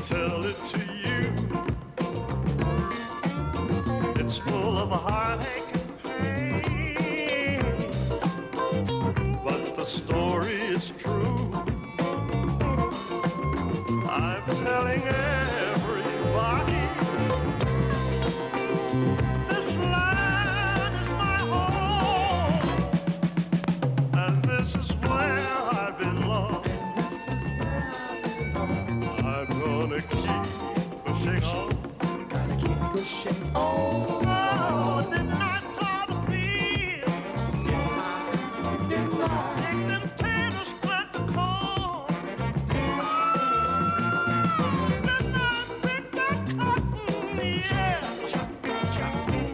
tell it to you. It's full of heartache and pain, but the story is true. I'm telling everybody this land is my home, and this is where I belong. I'm gonna keep pushing on. Gotta keep pushing on. Oh, didn't I plow the field? Didn't I? Dig them taters, plant the corn. Didn't I pick that cotton? Yeah.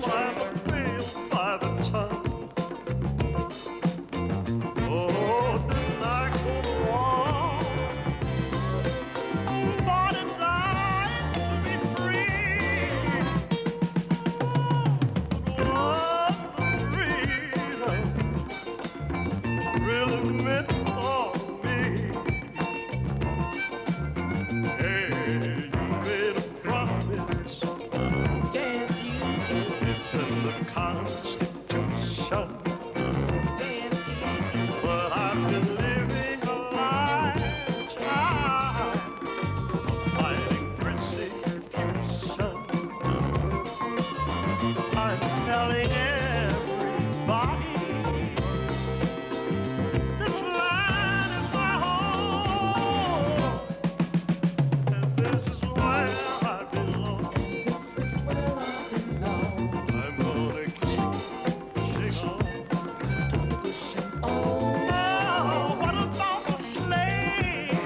Plant the field by the ton. Oh, didn't I go to war? Fought and died to be free. Was the freedom really meant for me? Hey, you made a promise. Yes, you did. It's in the Constitution. Yes, you did. But I've been living a lifetime fighting persecution. I'm telling everybody this land is my home, and this is where I belong. This is where I belong. I'm gonna keep pushing on. Pushing on. Oh, what about the slaves?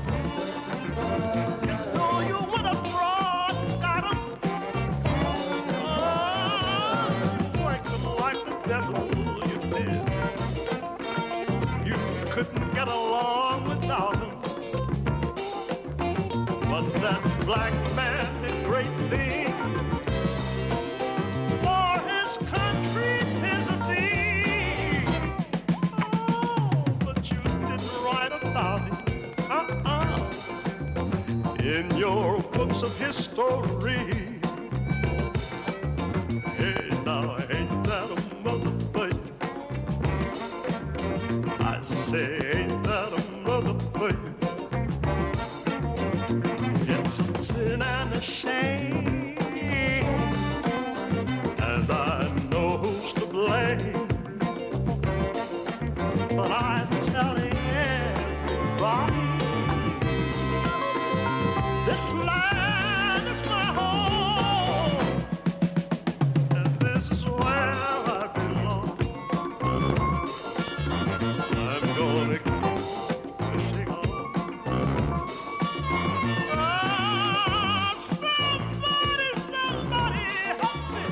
Sisters and brothers. No, you went abroad, got 'em. Work them like the devil you did. You couldn't get along without 'em. But that black man did great things for his country, 'tis a thing. Oh, but you didn't write about it. In your books of history. Hey, now ain't that a mother, baby? I say, ain't that a mother, baby? It's a sin and a shame, and I know who's to blame. But I'm telling everybody this land is my home, and this is where I belong. I'm gonna keep pushing on. Ah, somebody help me.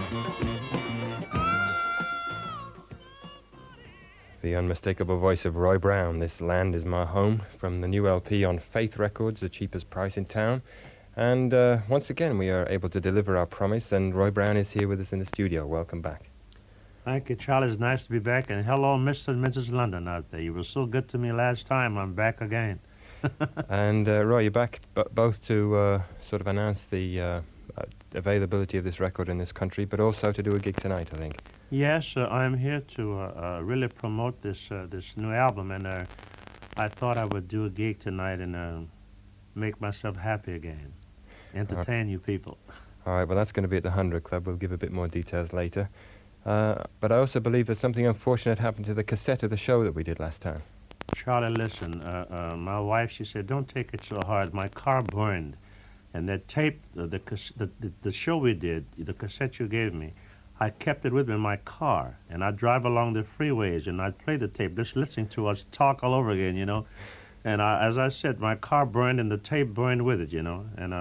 The unmistakable voice of Roy Brown, This Land Is My Home, from the new LP on Faith Records, the cheapest price in town. And once again, we are able to deliver our promise, and Roy Brown is here with us in the studio. Welcome back. Thank you, Charlie. It's nice to be back. And hello, Mr. and Mrs. London out there. You were so good to me last time. I'm back again. And Roy, you're back both to sort of announce the availability of this record in this country, but also to do a gig tonight, I think. Yes, I'm here to really promote this new album, and I thought I would do a gig tonight and make myself happy again, entertain you people. All right, well, that's going to be at the 100 Club. We'll give a bit more details later. But I also believe that something unfortunate happened to the cassette of the show that we did last time. Charlie, listen, my wife, she said, don't take it so hard. My car burned, and that tape, the show we did, the cassette you gave me, I kept it with me in my car, and I'd drive along the freeways, and I'd play the tape, just listening to us talk all over again, you know. And as I said, my car burned, and the tape burned with it, you know. And,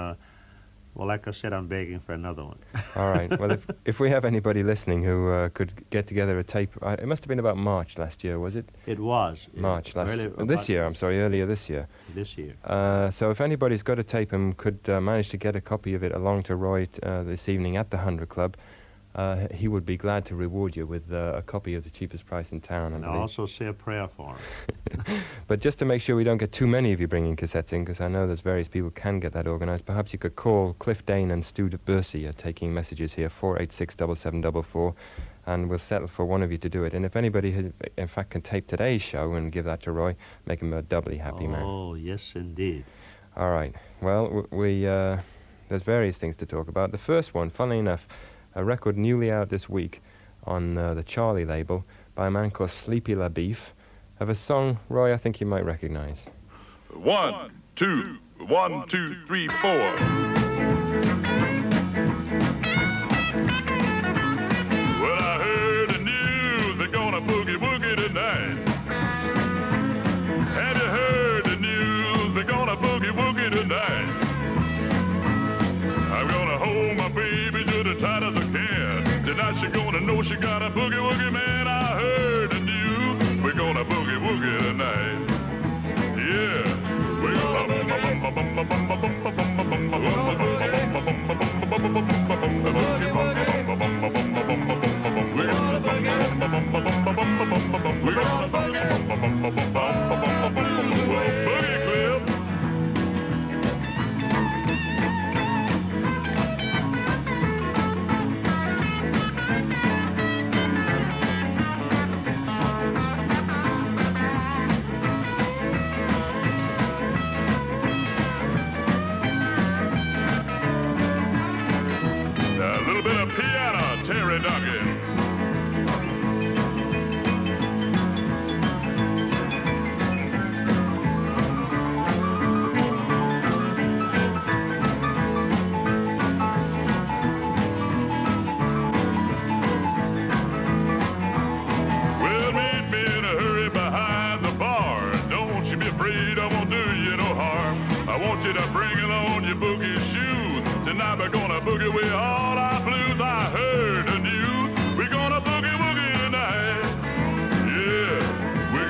well, like I said, I'm begging for another one. All right. Well, if we have anybody listening who could get together a tape, it must have been about March last year, was it? It was. March last year. This year, I'm sorry, earlier this year. This year. So if anybody's got a tape and could manage to get a copy of it along to Roy this evening at the 100 Club, he would be glad to reward you with a copy of The Cheapest Price in Town. And I'll also say a prayer for him. But just to make sure we don't get too many of you bringing cassettes in, because I know there's various people can get that organised, perhaps you could call Cliff Dane and Stu Bursey are taking messages here, 486-7744, and we'll settle for one of you to do it. And if anybody, in fact, can tape today's show and give that to Roy, make him a doubly happy man. Oh, yes, indeed. All right. Well, there's various things to talk about. The first one, funnily enough, a record newly out this week on the Charlie label by a man called Sleepy LaBeef, of a song, Roy, I think you might recognize. 1, 2, 1, 2, 3, 4. Well, I heard the news, they're gonna boogie woogie tonight. Have you heard the news, they're gonna boogie woogie tonight? I'm gonna hold my baby just as tight as I can. Tonight she gonna know she got a boogie woogie man. I heard the news, we're gonna boogie woogie tonight. Yeah, we're gonna boogie Cliff. A little bit of piano, Terry Duncan. Well, meet me in a hurry behind the bar. Don't you be afraid, I won't do you no harm. I want you to bring along your boogie shoes. Tonight we're gonna boogie with all our blues. I heard the news, we're gonna boogie woogie tonight. Yeah, we're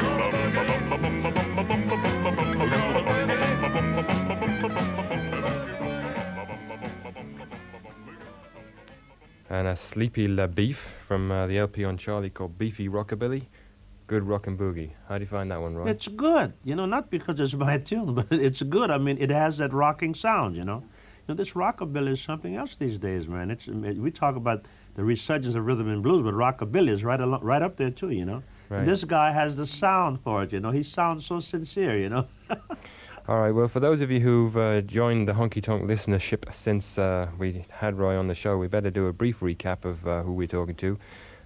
And a Sleepy LaBeef from the LP on Charlie called Beefy Rockabilly. Good rockin' boogie. How do you find that one, Roy? It's good, not because it's my tune, but it's good. I mean, it has that rocking sound, this rockabilly is something else these days, man. We talk about the resurgence of rhythm and blues, but rockabilly is right up there too, Right. And this guy has the sound for it, He sounds so sincere, All right, well, for those of you who've joined the Honky Tonk listenership since we had Roy on the show, we better do a brief recap of who we're talking to.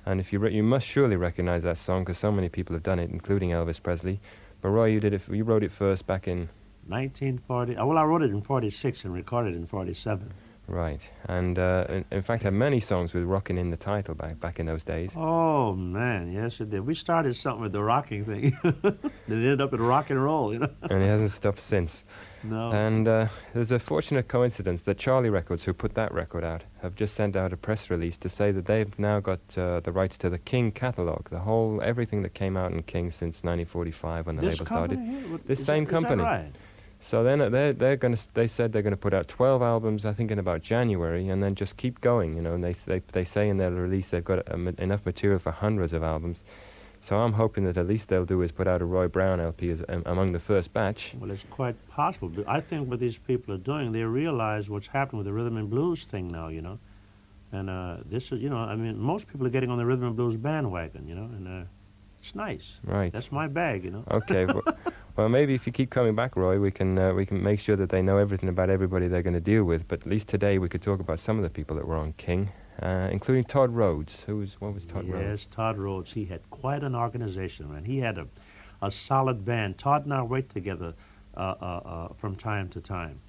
And if you must surely recognize that song, because so many people have done it, including Elvis Presley. But Roy, you wrote it first back in 1940. Well, I wrote it in 46 and recorded it in 47. Right, and in fact had many songs with rocking in the title back in those days. Oh, man, yes, it did. We started something with the rocking thing. It ended up in rock and roll, And it hasn't stopped since. No. And there's a fortunate coincidence that Charlie Records, who put that record out, have just sent out a press release to say that they've now got the rights to the King catalogue, everything that came out in King since 1945 when the This label company started. here? This Is same that company. right? So then they said they're going to put out 12 albums, I think, in about January, and then just keep going, And they say in their release they've got enough material for hundreds of albums. So I'm hoping that at least they'll do is put out a Roy Brown LP among the first batch. Well, it's quite possible. But I think what these people are doing, they realize what's happening with the rhythm and blues thing now, And this is, most people are getting on the rhythm and blues bandwagon, and it's nice. Right. That's my bag, Okay. Well, maybe if you keep coming back, Roy, we can make sure that they know everything about everybody they're going to deal with. But at least today we could talk about some of the people that were on King, including Todd Rhodes. What was Todd Rhodes? Yes, Todd Rhodes. He had quite an organization, man. He had a solid band. Todd and I worked together from time to time.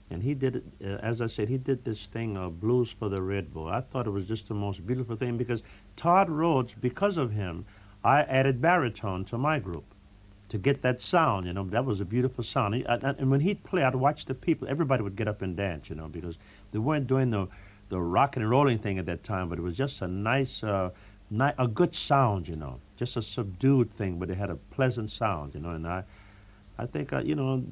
And he did, as I said, he did this thing, Blues for the Red Bull. I thought it was just the most beautiful thing because Todd Rhodes, because of him, I added baritone to my group to get that sound, That was a beautiful sound. And when he'd play, I'd watch the people. Everybody would get up and dance, because they weren't doing the rocking and rolling thing at that time, but it was just a nice, a good sound, Just a subdued thing, but it had a pleasant sound, And I think,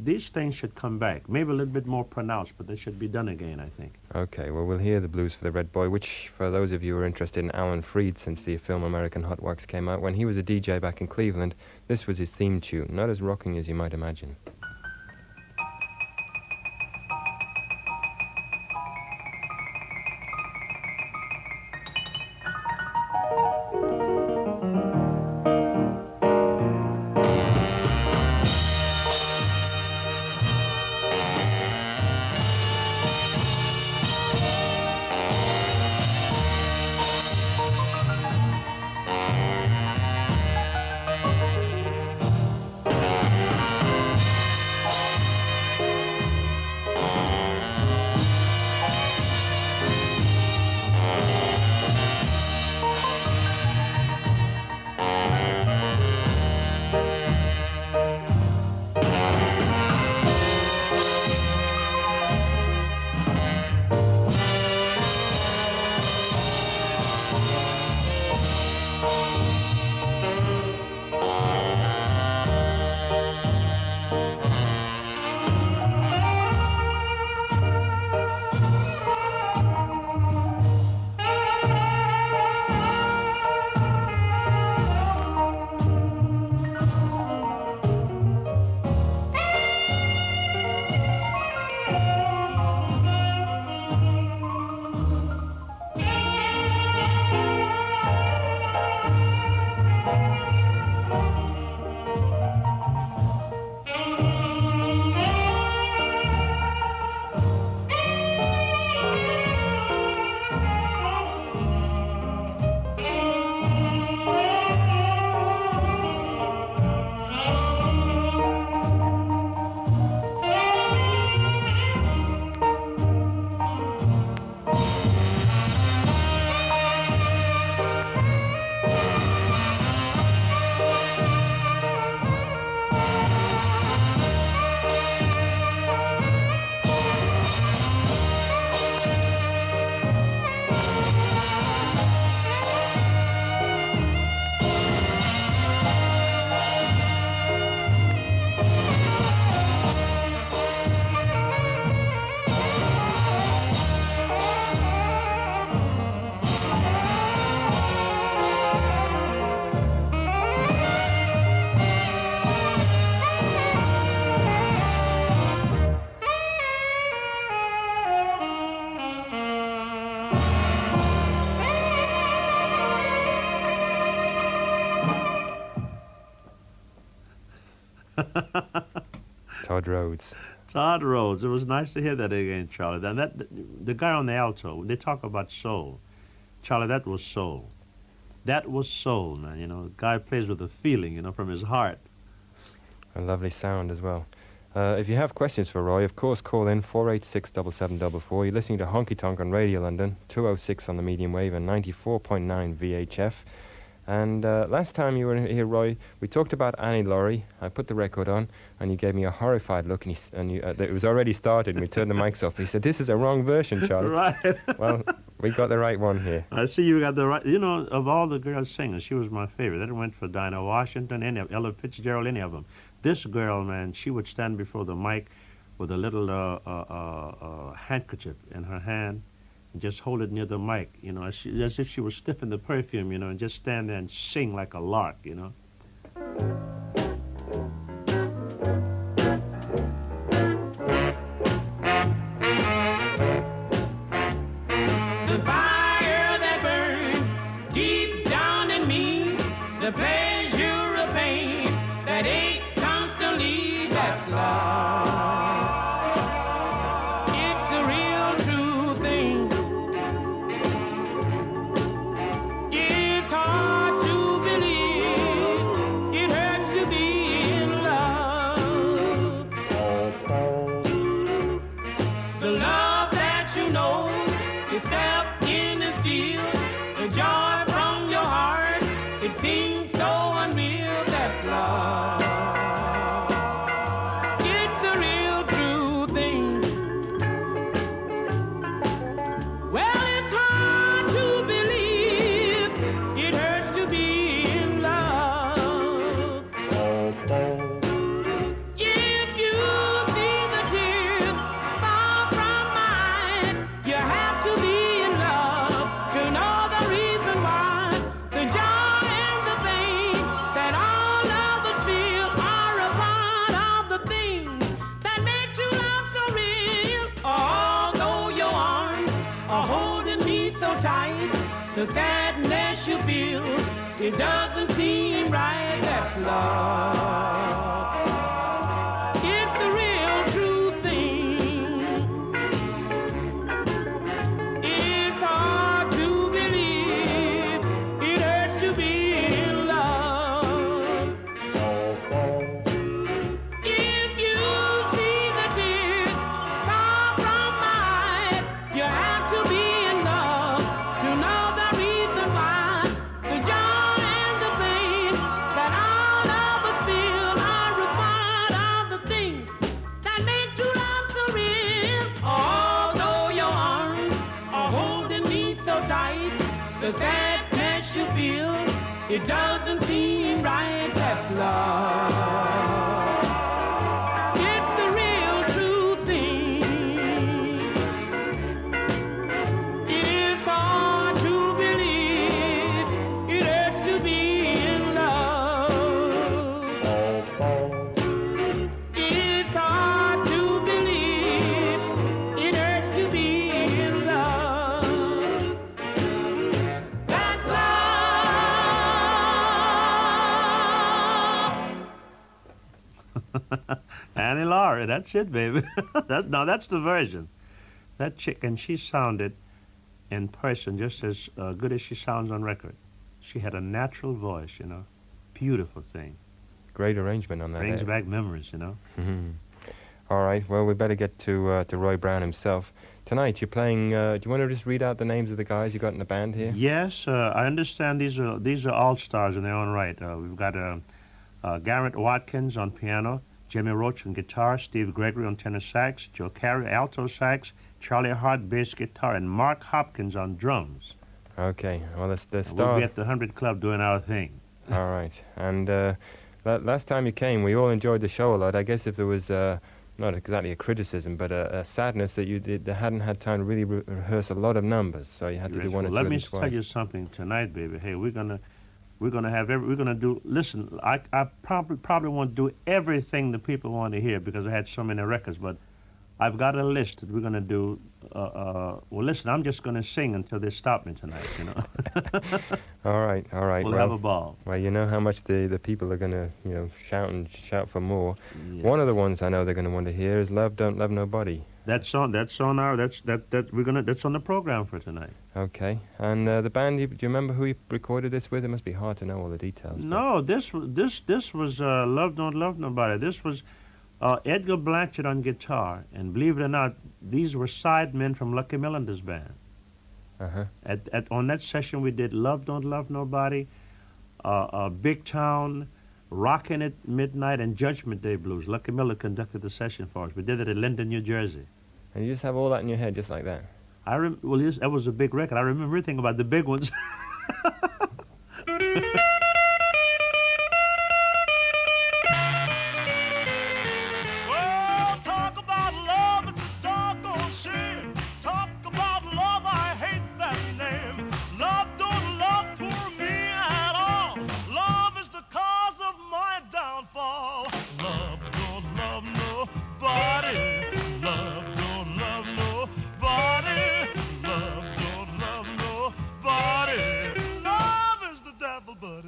these things should come back. Maybe a little bit more pronounced, but they should be done again, I think. Okay, well, we'll hear the Blues for the Red Boy, which, for those of you who are interested in Alan Freed, since the film American Hot Wax came out, when he was a DJ back in Cleveland, this was his theme tune. Not as rocking as you might imagine. Todd Rhodes. Todd Rhodes. It was nice to hear that again, Charlie. And the guy on the alto, they talk about soul. Charlie, that was soul. That was soul, man. The guy plays with a feeling, from his heart. A lovely sound as well. If you have questions for Roy, of course, call in 486-7744. You're listening to Honky Tonk on Radio London, 206 on the medium wave and 94.9 VHF. And last time you were here, Roy, we talked about Annie Laurie. I put the record on, and you gave me a horrified look, and it was already started, and we turned the mics off. He said, "This is a wrong version, Charlie." Right. Well, we got the right one here. I see you got the right... of all the girls singers, she was my favorite. That went for Dinah Washington, Ella Fitzgerald, any of them. This girl, man, she would stand before the mic with a little handkerchief in her hand, and just hold it near the mic, as if she was sniffing the perfume, and just stand there and sing like a lark, The fire that burns deep down in me, the pleasure of pain that aches constantly, that's love. It's the real true thing. It's hard to believe. It hurts the sadness you feel. It doesn't seem right, that's love. It's the real true thing. It's hard to believe. It hurts to be in love. If you see the tears come from my eyes, you have to be in love to know the reason why. The joy and the pain that all of us feel are a part of the things that make true love so real. Although your arms are holding me so tight, the sadness you feel, it doesn't seem right, that's love. It's the real true thing. It's hard to believe. It hurts to be in love. It's hard to believe. It hurts to be in love. That's love. Annie Laurie, that's it, baby. That's the version. That chick, and she sounded in person just as good as she sounds on record. She had a natural voice, you know. Beautiful thing. Great arrangement on that. Brings Ed. back memories, you know. Mhm. All right. Well, we better get to Roy Brown himself. Tonight, you're playing. Do you want to just read out the names of the guys you got in the band here? Yes, I understand these are all stars in their own right. We've got Garrett Watkins on piano, Jimmy Roach on guitar, Steve Gregory on tenor sax, Joe Carey alto sax, Charlie Hart bass guitar, and Mark Hopkins on drums. Okay. Well, the We'll star. be at the 100 Club doing our thing. All right. And last time you came, we all enjoyed the show a lot. I guess if there was not exactly a criticism, but a sadness that you hadn't had time to really rehearse a lot of numbers, so you had to do one or two Let of me them twice. tell you something tonight, baby. Hey, we're gonna do. Listen, I probably won't do everything the people want to hear because I had so many records, but I've got a list that we're gonna do. Well, listen, I'm just gonna sing until they stop me tonight. You know. All right. We'll have a ball. Well, you know how much the people are gonna, shout for more. Yeah. One of the ones I know they're gonna want to hear is "Love Don't Love Nobody." That's on the program for tonight. Okay. And the band, do you remember who you recorded this with? It must be hard to know all the details. but- No, this was Love Don't Love Nobody. This was Edgar Blanchard on guitar, and believe it or not, these were sidemen from Lucky Millender's band. Uh-huh. On that session, we did Love Don't Love Nobody, Big Town, Rockin' at Midnight, and Judgment Day Blues. Lucky Miller conducted the session for us. We did it at Linden, New Jersey. And you just have all that in your head just like that? That was a big record. I remember everything about the big ones. Well, talk about love, it's a doggone shame. Talk about love, I hate that name. Love don't love for me at all. Love is the cause of my downfall. Love don't love nobody. Love don't love nobody. Love don't love nobody. Love is the devil, but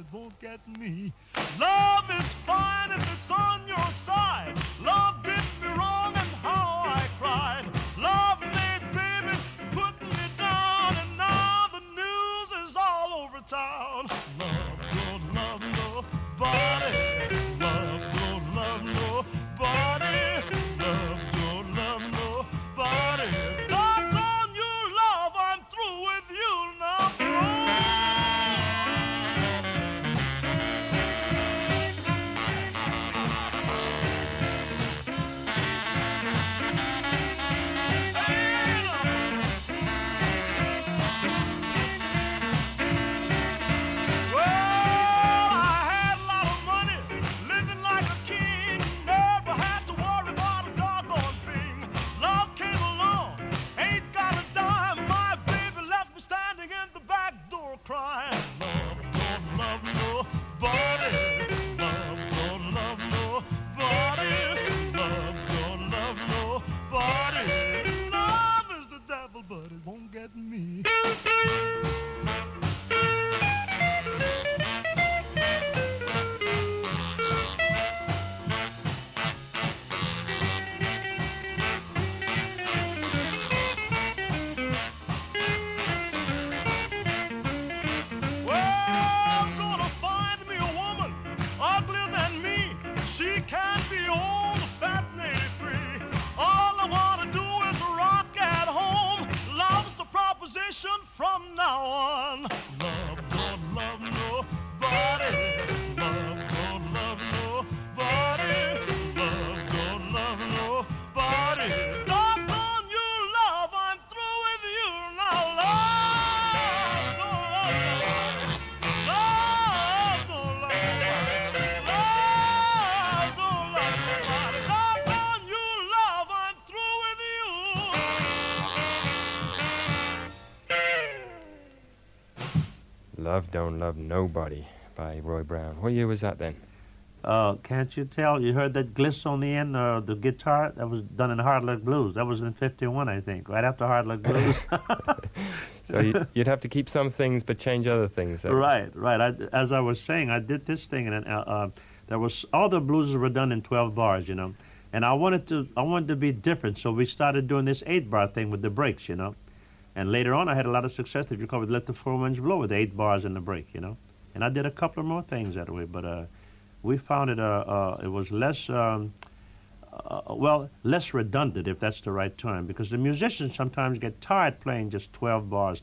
Love Don't Love Nobody by Roy Brown. What year was that then? Can't you tell? You heard that gliss on the end, the guitar? That was done in Hard Luck Blues. That was in '51, I think, right after Hard Luck Blues. So you'd have to keep some things but change other things. Right. As I was saying, I did this thing, and there was all the blues were done in 12 bars, you know. And I wanted to be different, so we started doing this 8-bar thing with the breaks, you know. And later on, I had a lot of success. If you recall, with Let the Four Winds Blow with 8 bars in the break, you know. And I did a couple of more things that way, but we found it was less, less redundant, if that's the right term, because the musicians sometimes get tired playing just 12 bars,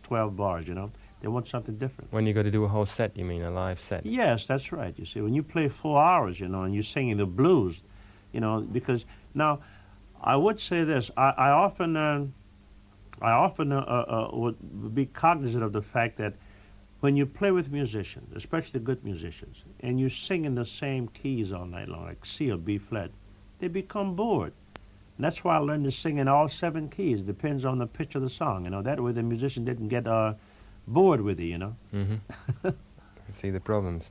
you know. They want something different. When you got to do a whole set, you mean, a live set? Yes, that's right. You see, when you play 4 hours, you know, and you're singing the blues, you know, because now, I would say this, I often would be cognizant of the fact that when you play with musicians, especially good musicians, and you sing in the same keys all night long, like C or B flat, they become bored. And that's why I learned to sing in all 7 keys. Depends on the pitch of the song, you know. That way the musician didn't get bored with it, you know. Mm-hmm. I see the problems.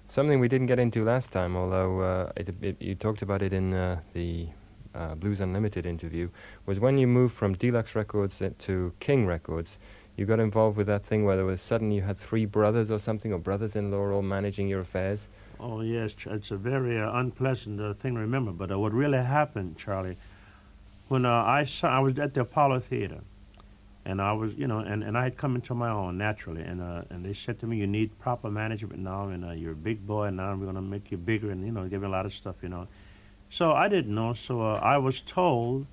Something we didn't get into last time, although you talked about it in the Blues Unlimited interview, was when you moved from Deluxe Records to King Records. You got involved with that thing where there was suddenly you had 3 brothers or something, or brothers-in-law all managing your affairs. Oh yes, it's a very unpleasant thing to remember. But what really happened, Charlie, when I was at the Apollo Theater, and I was, you know, and I had come into my own naturally, and they said to me, you need proper management now, and you're a big boy, and now we're going to make you bigger, and, you know, give you a lot of stuff, you know. So I didn't know, so I was told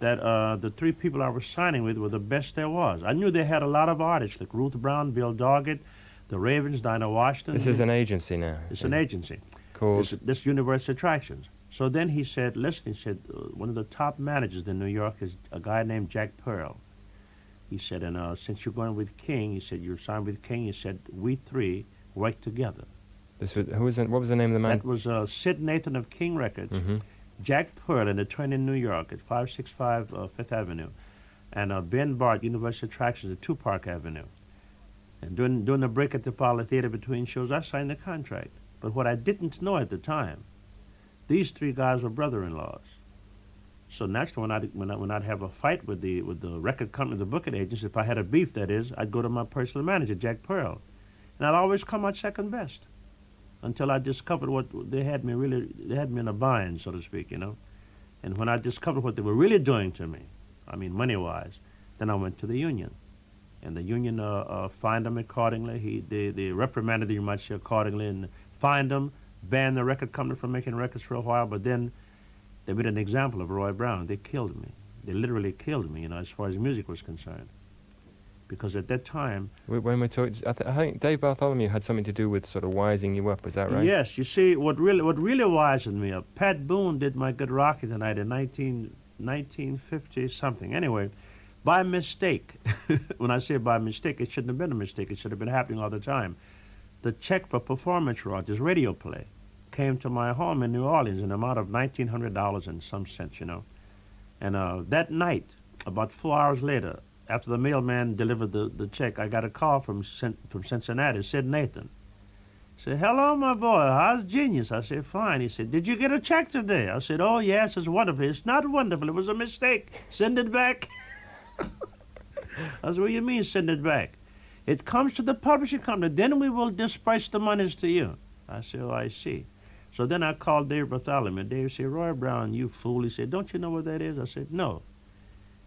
that the 3 people I was signing with were the best there was. I knew they had a lot of artists, like Ruth Brown, Bill Doggett, the Ravens, Dinah Washington. This is an agency now. It's an agency. Called? This Universal Attractions. So then he said, listen, he said, one of the top managers in New York is a guy named Jack Pearl. He said, and since you're going with King, he said, you're signed with King, he said, we 3 work together. What was the name of the man? That was Sid Nathan of King Records, Mm-hmm. Jack Pearl, an attorney in New York at 565 Fifth Avenue, and Ben Bart, Universal Attractions at 2 Park Avenue. And during the break at the Apollo Theater between shows, I signed the contract. But what I didn't know at the time, these 3 guys were brother-in-laws. So naturally, when I'd have a fight with the record company, the booking agents, if I had a beef, that is, I'd go to my personal manager, Jack Pearl, and I'd always come out second best, until I discovered what they had me in a bind, so to speak, you know. And when I discovered what they were really doing to me, I mean money-wise, then I went to the union, and the union fined them accordingly. They reprimanded them, you might say, accordingly, and fined them, banned the record company from making records for a while, but then they made an example of Roy Brown. They killed me. They literally killed me, you know, as far as music was concerned. Because at that time... When we talked, I think Dave Bartholomew had something to do with sort of wising you up, is that right? Yes, you see, what really wisened me up, Pat Boone did My Good Rocky Tonight in 1950-something. Anyway, by mistake, when I say by mistake, it shouldn't have been a mistake. It should have been happening all the time. The check for performance royalties, radio play, came to my home in New Orleans in an amount of $1,900 and some cents, you know. And that night, about 4 hours later, after the mailman delivered the check, I got a call from Cincinnati, Sid Nathan. He said, hello, my boy, how's Genius? I said, fine. He said, did you get a check today? I said, oh, yes, it's wonderful. It's not wonderful. It was a mistake. Send it back. I said, what do you mean, send it back? It comes to the publishing company. Then we will disperse the monies to you. I said, oh, I see. So then I called Dave Bartholomew. Dave said, Roy Brown, you fool. He said, don't you know what that is? I said, no.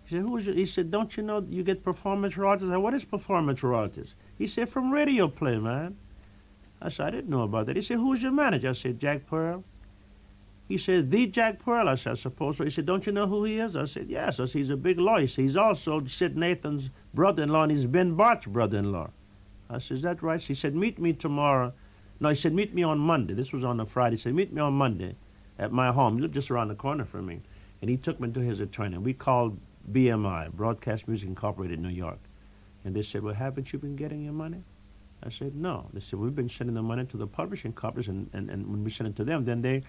He said, who is it? He said, don't you know you get performance royalties? I said, what is performance royalties? He said, from radio play, man. I said, I didn't know about that. He said, who's your manager? I said, Jack Pearl. He said, the Jack Pearl. I said, I suppose so. He said, don't you know who he is? I said, yes. I said, he's a big lawyer. He said, he's also Sid Nathan's brother-in-law, and he's Ben Bart's brother-in-law. I said, is that right? He said, meet me tomorrow. No, he said, meet me on Monday. This was on a Friday. He said, meet me on Monday at my home. You live just around the corner from me. And he took me to his attorney. We called BMI, Broadcast Music Incorporated, New York. And they said, well, haven't you been getting your money? I said, no. They said, we've been sending the money to the publishing companies, and when we send it to them, then they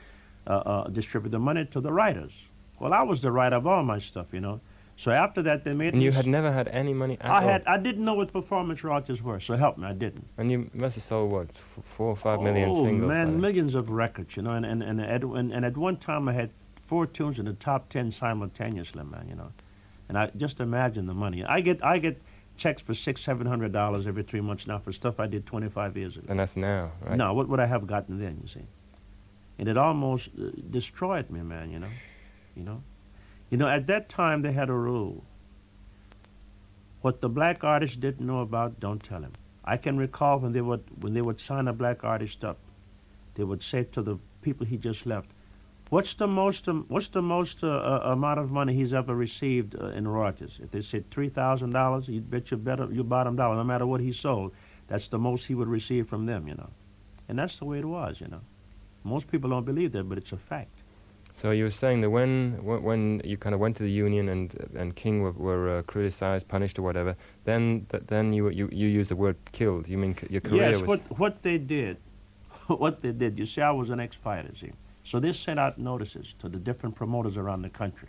distribute the money to the writers. Well, I was the writer of all my stuff, you know. So after that, they made And you this- had never had any money at all? I didn't know what performance royalties were, so help me, I didn't. And you must have sold, what, 4 or 5 million Oh, singles? by man, then. millions of records, you know, and at one time I had 4 tunes in the top 10 simultaneously, man, you know. And I just imagine the money. I get checks for $600-700 every 3 months now for stuff I did 25 years ago. And that's now, right? No, what would I have gotten then, you see? And it almost destroyed me, man, you know. You know, at that time they had a rule. What the black artist didn't know about, don't tell him. I can recall when they would sign a black artist up, they would say to the people he just left, what's the most amount of money he's ever received in royalties? If they said $3,000, you'd bet your bottom dollar, no matter what he sold, that's the most he would receive from them, you know. And that's the way it was, you know. Most people don't believe that, but it's a fact. So you were saying that when you kind of went to the union and King were criticized, punished, or whatever, then you used the word killed. You mean your career Yes, was... what they did, you see, I was an ex-fighter, see. So they sent out notices to the different promoters around the country.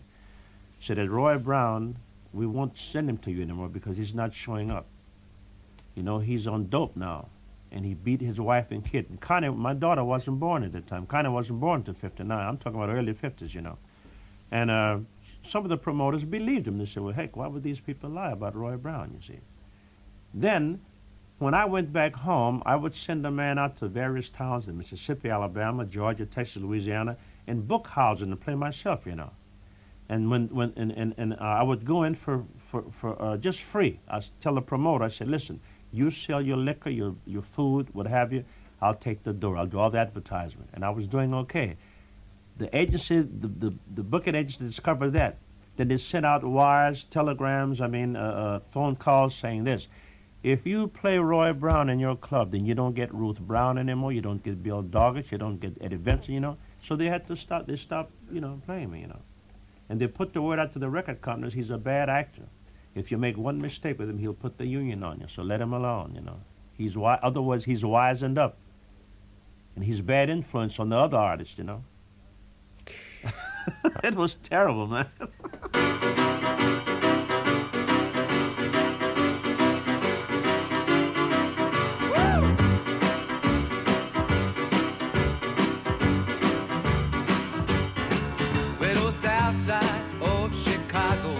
Said that Roy Brown, we won't send him to you anymore because he's not showing up. You know, he's on dope now. And he beat his wife and kid. And Connie, my daughter wasn't born at that time. Connie wasn't born until 59. I'm talking about early 50s, you know. And some of the promoters believed him. They said, well, heck, why would these people lie about Roy Brown, you see? Then, when I went back home, I would send a man out to various towns in Mississippi, Alabama, Georgia, Texas, Louisiana, and book houses to play myself, you know. And I would go in for just free. I'd tell the promoter, I said, listen, you sell your liquor, your food, what have you, I'll take the door. I'll do all the advertisement. And I was doing okay. The agency, the booking agency discovered that. Then they sent out wires, telegrams, phone calls saying this. If you play Roy Brown in your club, then you don't get Ruth Brown anymore, you don't get Bill Doggett, you don't get Eddie Benson, you know. So they had to stop, you know, playing me, you know. And they put the word out to the record companies, he's a bad actor. If you make one mistake with him, he'll put the union on you. So let him alone, you know. Otherwise, he's wizened up. And he's bad influence on the other artists, you know. It was terrible, man. Well, the south side of Chicago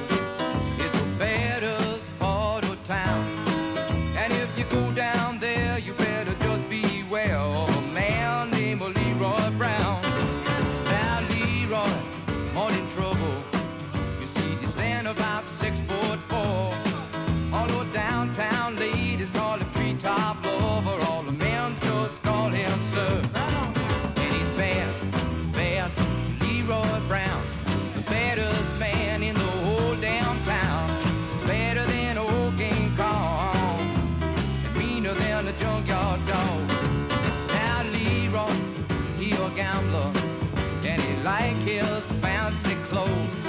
is the baddest part of town. And if you go down there, you better just beware of a man named Leroy Brown. Now Leroy, morning trouble. You see, he stand about 6'4". All the downtown ladies call him treetop lover. All the men just call him sir. And it's bad, Leroy Brown, the baddest man in the whole damn town. Better than old King Kong, and meaner than a junkyard dog. Now Leroy, he a gambler, and he like his fancy clothes,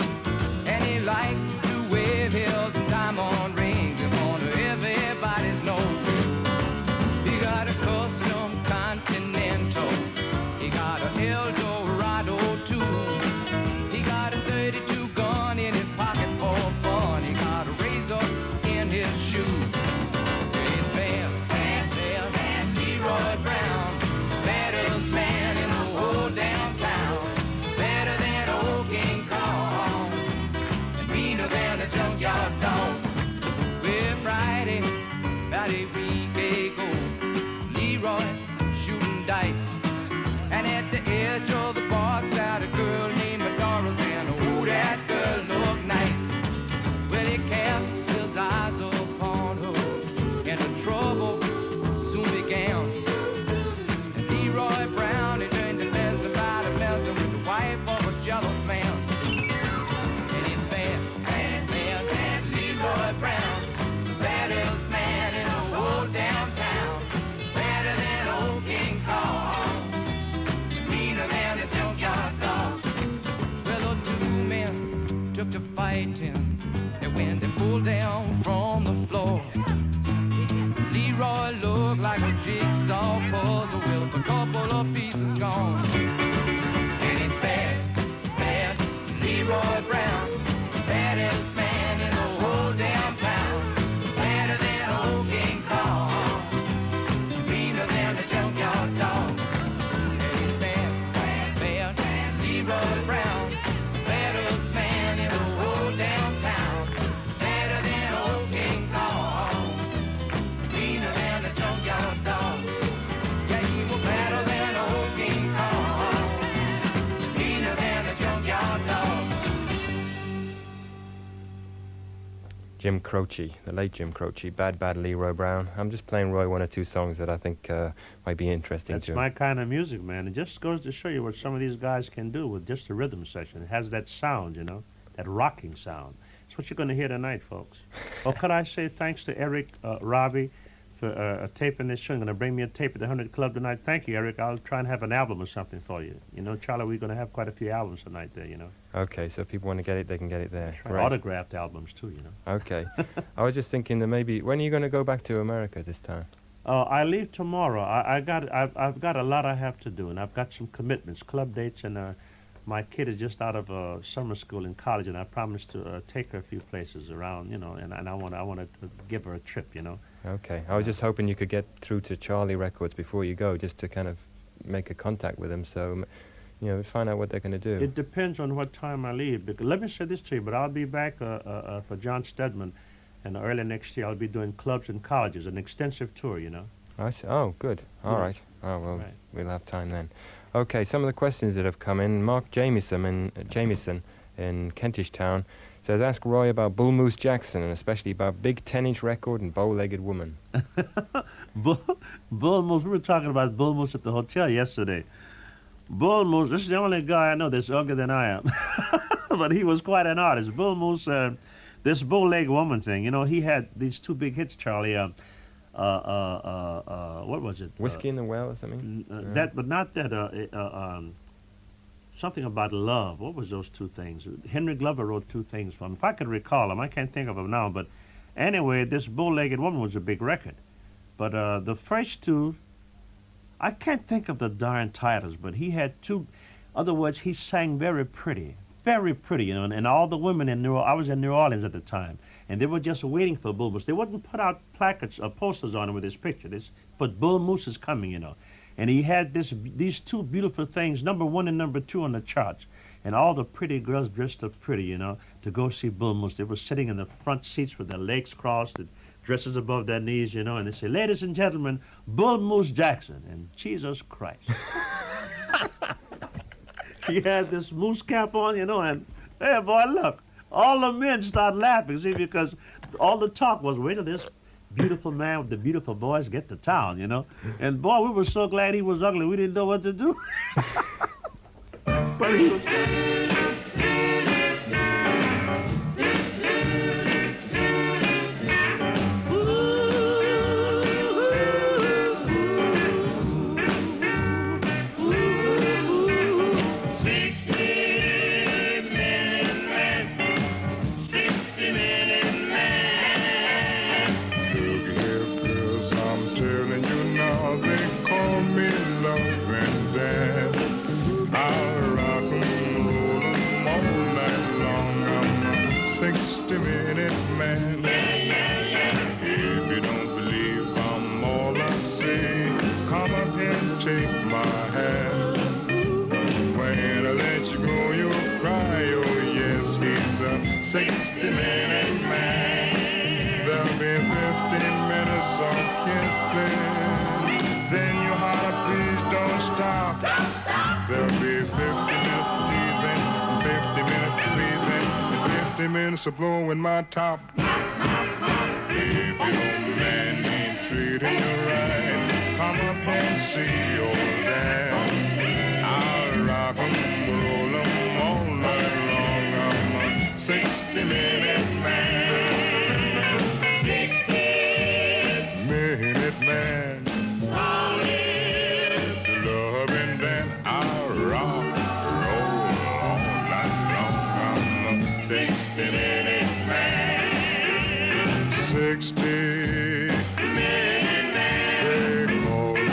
and he like to wear his diamond rings in front of everybody's nose. He got a custom Continental, he got a Eldorado too. He got a 32 gun in his pocket for fun. He got a razor in his shoe. It's bad, Leroy Brown, baddest man in the whole damn town. Better than old King Kong, and meaner than a junkyard dog. Well, Friday, about a week ago, Leroy shooting dice. And at the edge of the bar sat a girl named Doris, and oh, that girl looked nice. Well, he cast his eyes upon her, and the trouble soon began. And Leroy Brown, he turned to learn somebody messing with the wife of a jealous man. And it's bad, Leroy Brown, the baddest man in the whole damn town. Better than old King Kong, meaner than a junkyard dog. Well, the two men took to fighting, and when they pulled down from the floor, Leroy looked like a jigsaw puzzle with a couple of pieces gone. And it's bad, Leroy Brown, baddest man Jim Croce, the late Jim Croce, Bad Bad Leroy Brown. I'm just playing Roy one or two songs that I think might be interesting That's to him. my kind of music, man. It just goes to show you what some of these guys can do with just a rhythm section. It has that sound, you know, that rocking sound. It's what you're going to hear tonight, folks. Well, could I say thanks to Eric Robbie for taping this show. Going to bring me a tape at the 100 Club tonight. Thank you, Eric. I'll try and have an album or something for you. You know, Charlie, we're going to have quite a few albums tonight there, you know. Okay, so if people want to get it, they can get it there. Right. Right. Autographed albums, too, you know. Okay. I was just thinking that maybe, when are you going to go back to America this time? I leave tomorrow. I've got a lot I have to do, and I've got some commitments, club dates, and my kid is just out of summer school in college, and I promised to take her a few places around, you know, and I want to give her a trip, you know. Okay. I was just hoping you could get through to Charlie Records before you go, just to kind of make a contact with them, so, you know, find out what they're going to do. It depends on what time I leave. Because let me say this to you, but I'll be back for John Stedman, and early next year I'll be doing clubs and colleges, an extensive tour, you know. I see. Oh, good. All Yes. right. Oh, well, Right. we'll have time then. Okay, some of the questions that have come in. Mark Jamieson in Kentish Town says, ask Roy about Bull Moose Jackson, and especially about Big 10-inch Record and Bow-Legged Woman. Bull Moose, we were talking about Bull Moose at the hotel yesterday. Bull Moose, this is the only guy I know that's uglier than I am. But he was quite an artist. Bull Moose, this Bow-Legged Woman thing, you know, he had these two big hits, Charlie. What was it? Whiskey in the Well or something? That, but not that. Something about love. What was those two things? Henry Glover wrote two things for him. If I could recall them, I can't think of them now. But anyway, this Bow-Legged Woman was a big record. But the first two, I can't think of the darn titles. But he had two. Other words, he sang very pretty, you know. And all the women in I was in New Orleans at the time. And they were just waiting for Bull Moose. They wouldn't put out placards or posters on him with his picture. But Bull Moose is coming, you know. And he had these two beautiful things, number 1 and number 2 on the charts. And all the pretty girls dressed up pretty, you know, to go see Bull Moose. They were sitting in the front seats with their legs crossed and dresses above their knees, you know. And they say, ladies and gentlemen, Bull Moose Jackson. And Jesus Christ. He had this moose cap on, you know, and, hey, boy, look. All the men start laughing, see, because all the talk was, wait till this beautiful man with the beautiful boys get to town, you know. And, boy, we were so glad he was ugly, we didn't know what to do. But he was... minutes of blowing my top. If your man ain't treating you right, come up and see old Dan. I'll rock 'em, roll 'em all night long. I'm a 60-minute man. 60-minute man. Loving Dan, I'll rock, roll all night long. I'm a 60-minute man. 60-minute man. They call me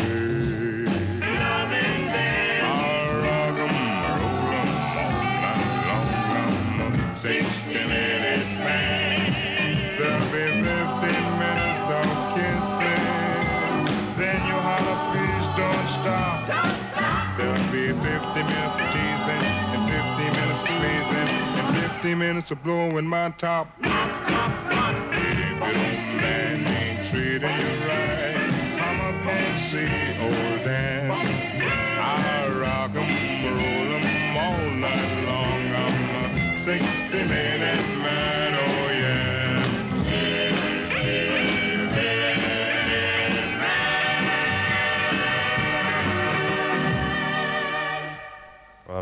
loving Dan. I'll rock 'em, roll 'em all night long. I'm a 60-minute man. There'll be 15 minutes of kissing. Then you holler, please don't stop. There'll be 50 minutes of teasing, and 50 minutes of squeezing, and 50 minutes of blowing my top. If your man ain't treating you right, come up and see old Dan. I'll rock 'em, roll 'em all night long. I'm a 60-minute man, oh yeah.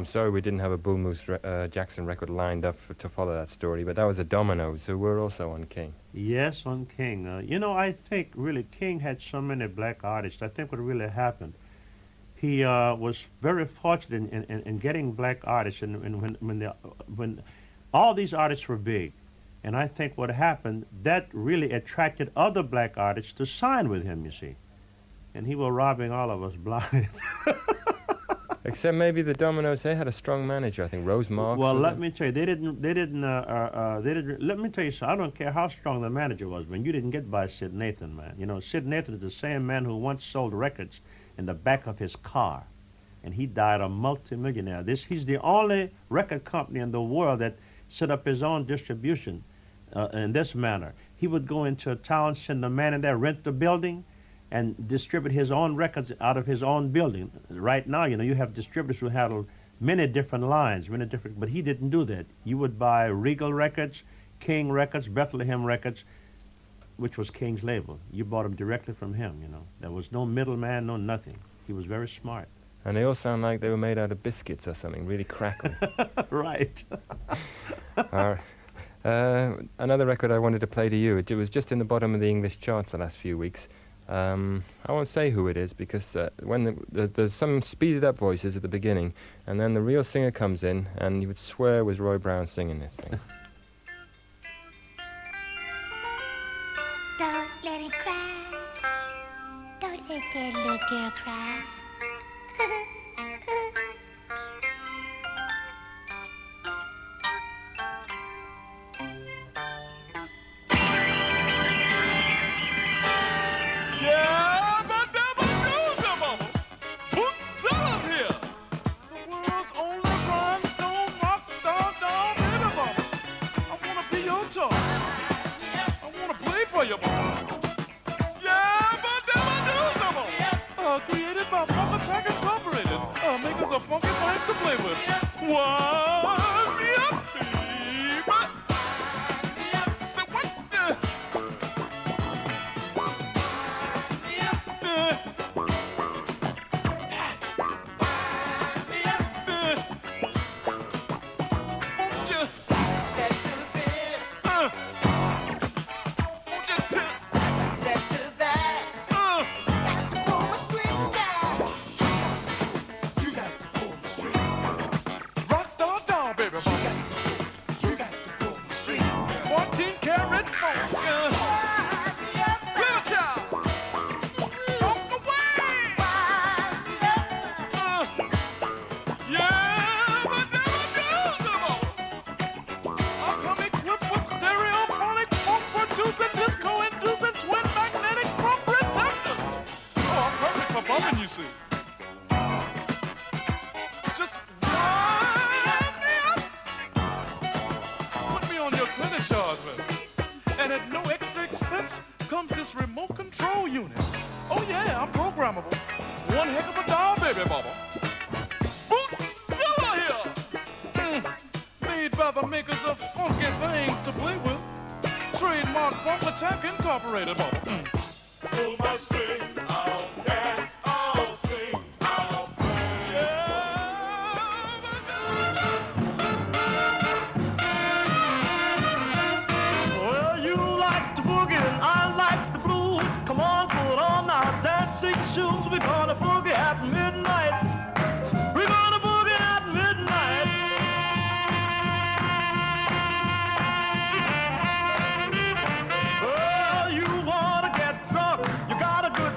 sorry we didn't have a Bull Moose Jackson record lined up to follow that story, but that was the Dominoes, who were also on King. Yes, on King. I think really King had so many black artists. I think what really happened, he was very fortunate in getting black artists, and when all these artists were big, and I think what happened, that really attracted other black artists to sign with him, you see. And he was robbing all of us blind. Except maybe the Dominoes, they had a strong manager, I think, Rose Marks. Well, was let it? me tell you, they didn't, let me tell you something, I don't care how strong the manager was, man, you didn't get by Sid Nathan, man. You know, Sid Nathan is the same man who once sold records in the back of his car, and he died a multimillionaire. He's the only record company in the world that set up his own distribution in this manner. He would go into a town, send a man in there, rent the building, and distribute his own records out of his own building. Right now, you have distributors who handle many different lines, but he didn't do that. You would buy Regal Records, King Records, Bethlehem Records, which was King's label. You bought them directly from him, There was no middleman, no nothing. He was very smart. And they all sound like they were made out of biscuits or something, really crackly. Right. Another record I wanted to play to you, it was just in the bottom of the English charts the last few weeks. I won't say who it is because when there's some speeded up voices at the beginning, and then the real singer comes in, and you would swear it was Roy Brown singing this thing. Don't let it cry. Don't let that little girl cry. Yeah, but never news about Costello's here. The world's only rhinestone rock star down baby mama. I wanna be your toy. I wanna play for you, mama. Yeah, but never news about created by Funky Tonk Incorporated. Makers of funky things to play with. One, yep, baby. So what the? Rockstar down, baby, mama. 14 karat funk. Little child. Funk away. Yeah, but never news about. I come equipped with stereophonic funk producing, disco inducing, twin magnetic funk receptors. Oh, I'm perfect for bumping, you see. Just wind me up. Put me on your credit charge, man. And at no extra expense comes this remote control unit. Oh yeah, I'm programmable. One heck of a doll, baby mama. Bootzilla here. Made by the makers of funky things to play with. Trademark Funky Tonk Incorporated, mama. Pull my string, I'll dance, I'll sing, I'll play. Well, you like the boogie and I like the blues. Come on, put on our dancing shoes. We're gonna boogie at midnight. We're gonna boogie at midnight. Well, you wanna get drunk, you gotta do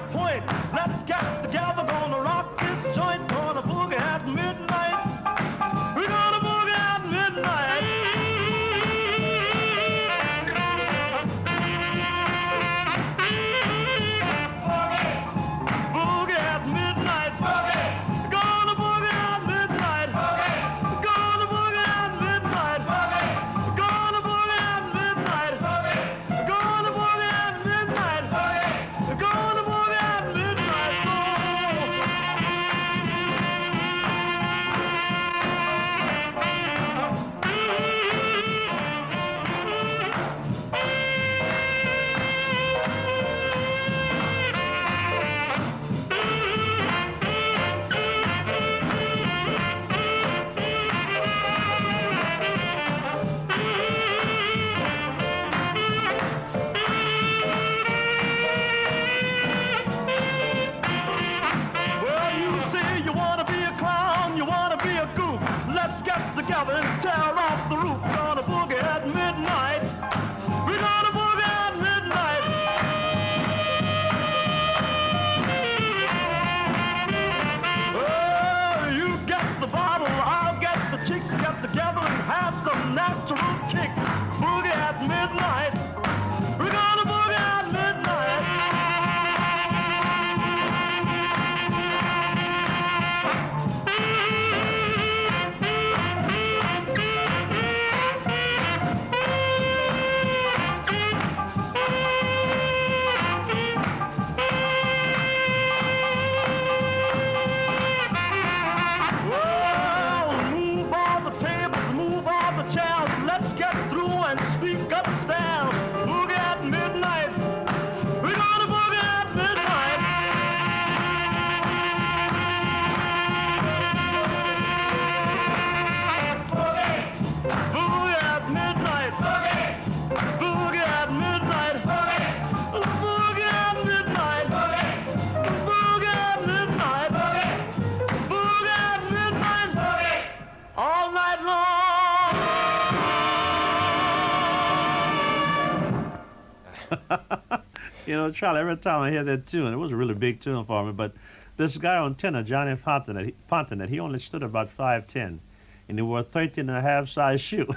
You know, Charlie, every time I hear that tune, it was a really big tune for me, but this guy on tenor, Johnny Fontanet, he only stood about 5'10", and he wore a 13 and a half size shoe.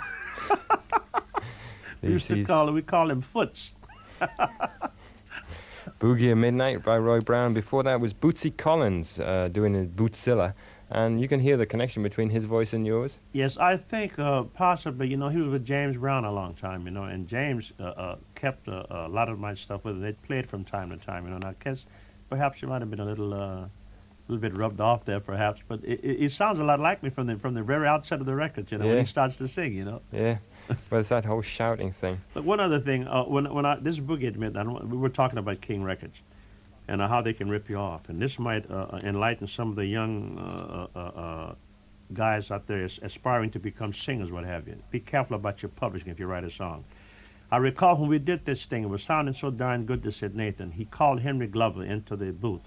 We call him Foots. Boogie at Midnight by Roy Brown. Before that was Bootsy Collins doing his Bootzilla. And you can hear the connection between his voice and yours. Yes, I think possibly, you know, he was with James Brown a long time, you know, and James kept a lot of my stuff with him. They played from time to time, you know, and I guess perhaps he might have been a little bit rubbed off there, perhaps, but it sounds a lot like me from the very outset of the record, you know, when he starts to sing, you know. Yeah, well, it's that whole shouting thing. But one other thing, this Boogie at Midnight, we were talking about King Records and how they can rip you off, and this might enlighten some of the young guys out there aspiring to become singers, what have you. Be careful about your publishing if you write a song. I recall when we did this thing, it was sounding so darn good to Sid Nathan. He called Henry Glover into the booth,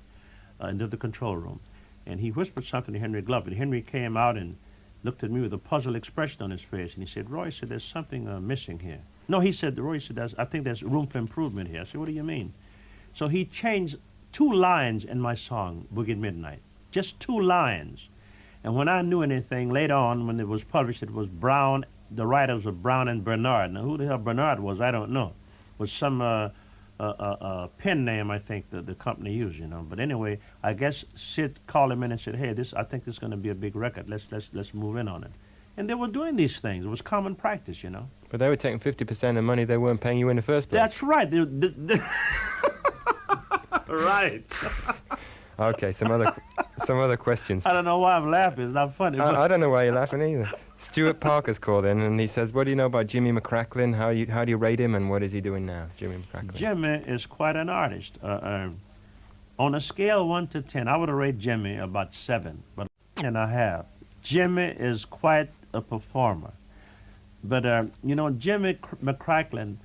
into the control room, and he whispered something to Henry Glover. And Henry came out and looked at me with a puzzled expression on his face, and he said, "Roy," said, "there's something missing here." No, he said, Roy said, "I think there's room for improvement here." I said, "What do you mean?" So he changed 2 lines in my song, Boogie at Midnight, just 2 lines. And when I knew anything, later on, when it was published, it was Brown, the writers were Brown and Bernard. Now, who the hell Bernard was, I don't know. It was some pen name, I think, the company used, you know. But anyway, I guess Sid called him in and said, "Hey, I think this is going to be a big record. Let's move in on it." And they were doing these things. It was common practice, you know. But they were taking 50% of money they weren't paying you in the first place. That's right. Right. Okay, some other questions. I don't know why I'm laughing. It's not funny. I don't know why you're laughing either. Stuart Parker's called in, and he says, "What do you know about Jimmy McCracklin? How do you rate him, and what is he doing now, Jimmy McCracklin?" Jimmy is quite an artist. On a scale 1 to 10, I would rate Jimmy about 7, but and a half. Jimmy is quite a performer. But, you know, Jimmy McCracklin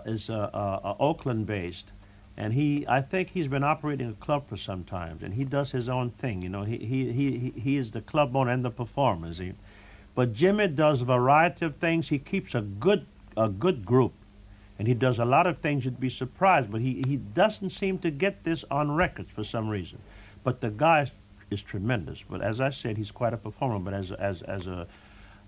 is Oakland-based. And I think he's been operating a club for some time, and he does his own thing. You know, he is the club owner and the performer, is he? But Jimmy does a variety of things. He keeps a good group, and he does a lot of things you'd be surprised. But he doesn't seem to get this on records for some reason. But the guy is tremendous. But as I said, he's quite a performer. But as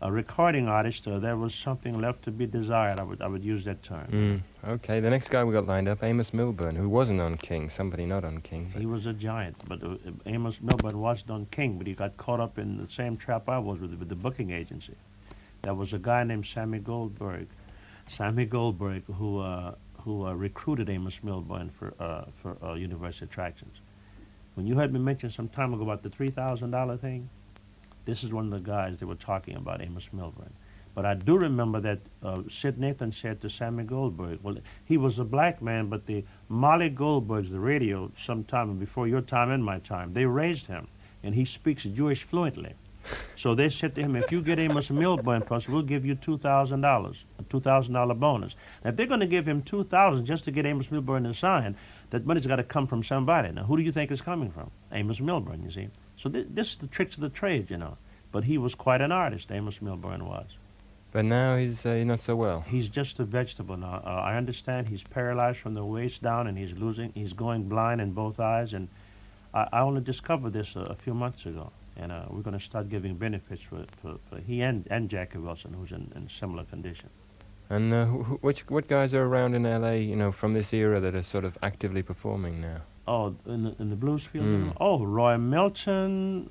a recording artist, there was something left to be desired. I would use that term. Okay, the next guy we got lined up, Amos Milburn, who wasn't on King, somebody not on King. He was a giant, but Amos Milburn wasn't on King, but he got caught up in the same trap I was with the booking agency. There was a guy named Sammy Goldberg, who recruited Amos Milburn for University Attractions. When you heard me mention some time ago about the $3,000 thing, this is one of the guys they were talking about, Amos Milburn. But I do remember that Sid Nathan said to Sammy Goldberg, well, he was a black man, but the Molly Goldbergs, the radio, sometime before your time and my time, they raised him, and he speaks Jewish fluently. So they said to him, if you get Amos Milburn for us, we'll give you $2,000, a $2,000 bonus. Now, if they're going to give him $2,000 just to get Amos Milburn to sign, that money's got to come from somebody. Now, who do you think it's coming from? Amos Milburn, you see. So this is the tricks of the trade, you know. But he was quite an artist, Amos Milburn was. But now he's not so well. He's just a vegetable now. I understand he's paralyzed from the waist down, and he's going blind in both eyes. And I only discovered this a few months ago. And we're going to start giving benefits for he and Jackie Wilson, who's in similar condition. And what guys are around in L.A., you know, from this era that are sort of actively performing now? Oh, in the blues field? You know? Oh, Roy Milton,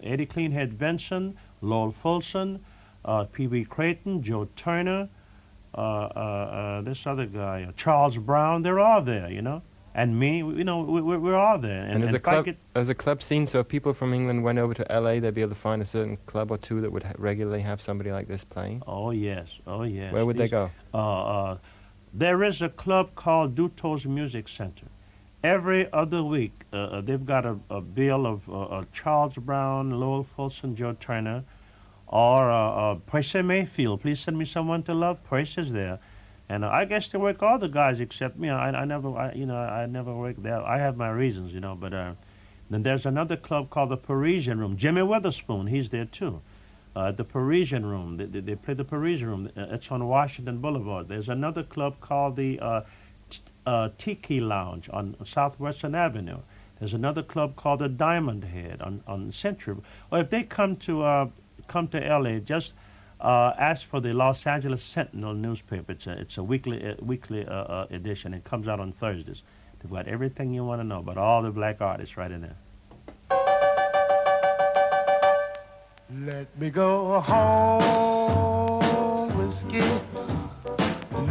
Eddie Cleanhead Benson, Lowell Fulson, Pee-wee Creighton, Joe Turner, this other guy, Charles Brown. They're all there, you know. And me, you know, we're all there. And there's a club scene, so if people from England went over to L.A., they'd be able to find a certain club or two that would regularly have somebody like this playing? Oh, yes. Oh, yes. Where would they go? There is a club called Duto's Music Center. Every other week, they've got a bill of Charles Brown, Lowell Fulson, Joe Turner, or Percy Mayfield. Please send me someone to love. Percy's there. And I guess they work all the guys except me. I never work there. I have my reasons, you know. But then there's another club called the Parisian Room. Jimmy Witherspoon, he's there too. The Parisian Room. They play the Parisian Room. It's on Washington Boulevard. There's another club called the Tiki Lounge on Southwestern Avenue. There's another club called the Diamond Head on Century. Or if they come to LA, just ask for the Los Angeles Sentinel newspaper. It's a weekly edition. It comes out on Thursdays. They've got everything you want to know about all the black artists right in there. Let me go home, whiskey.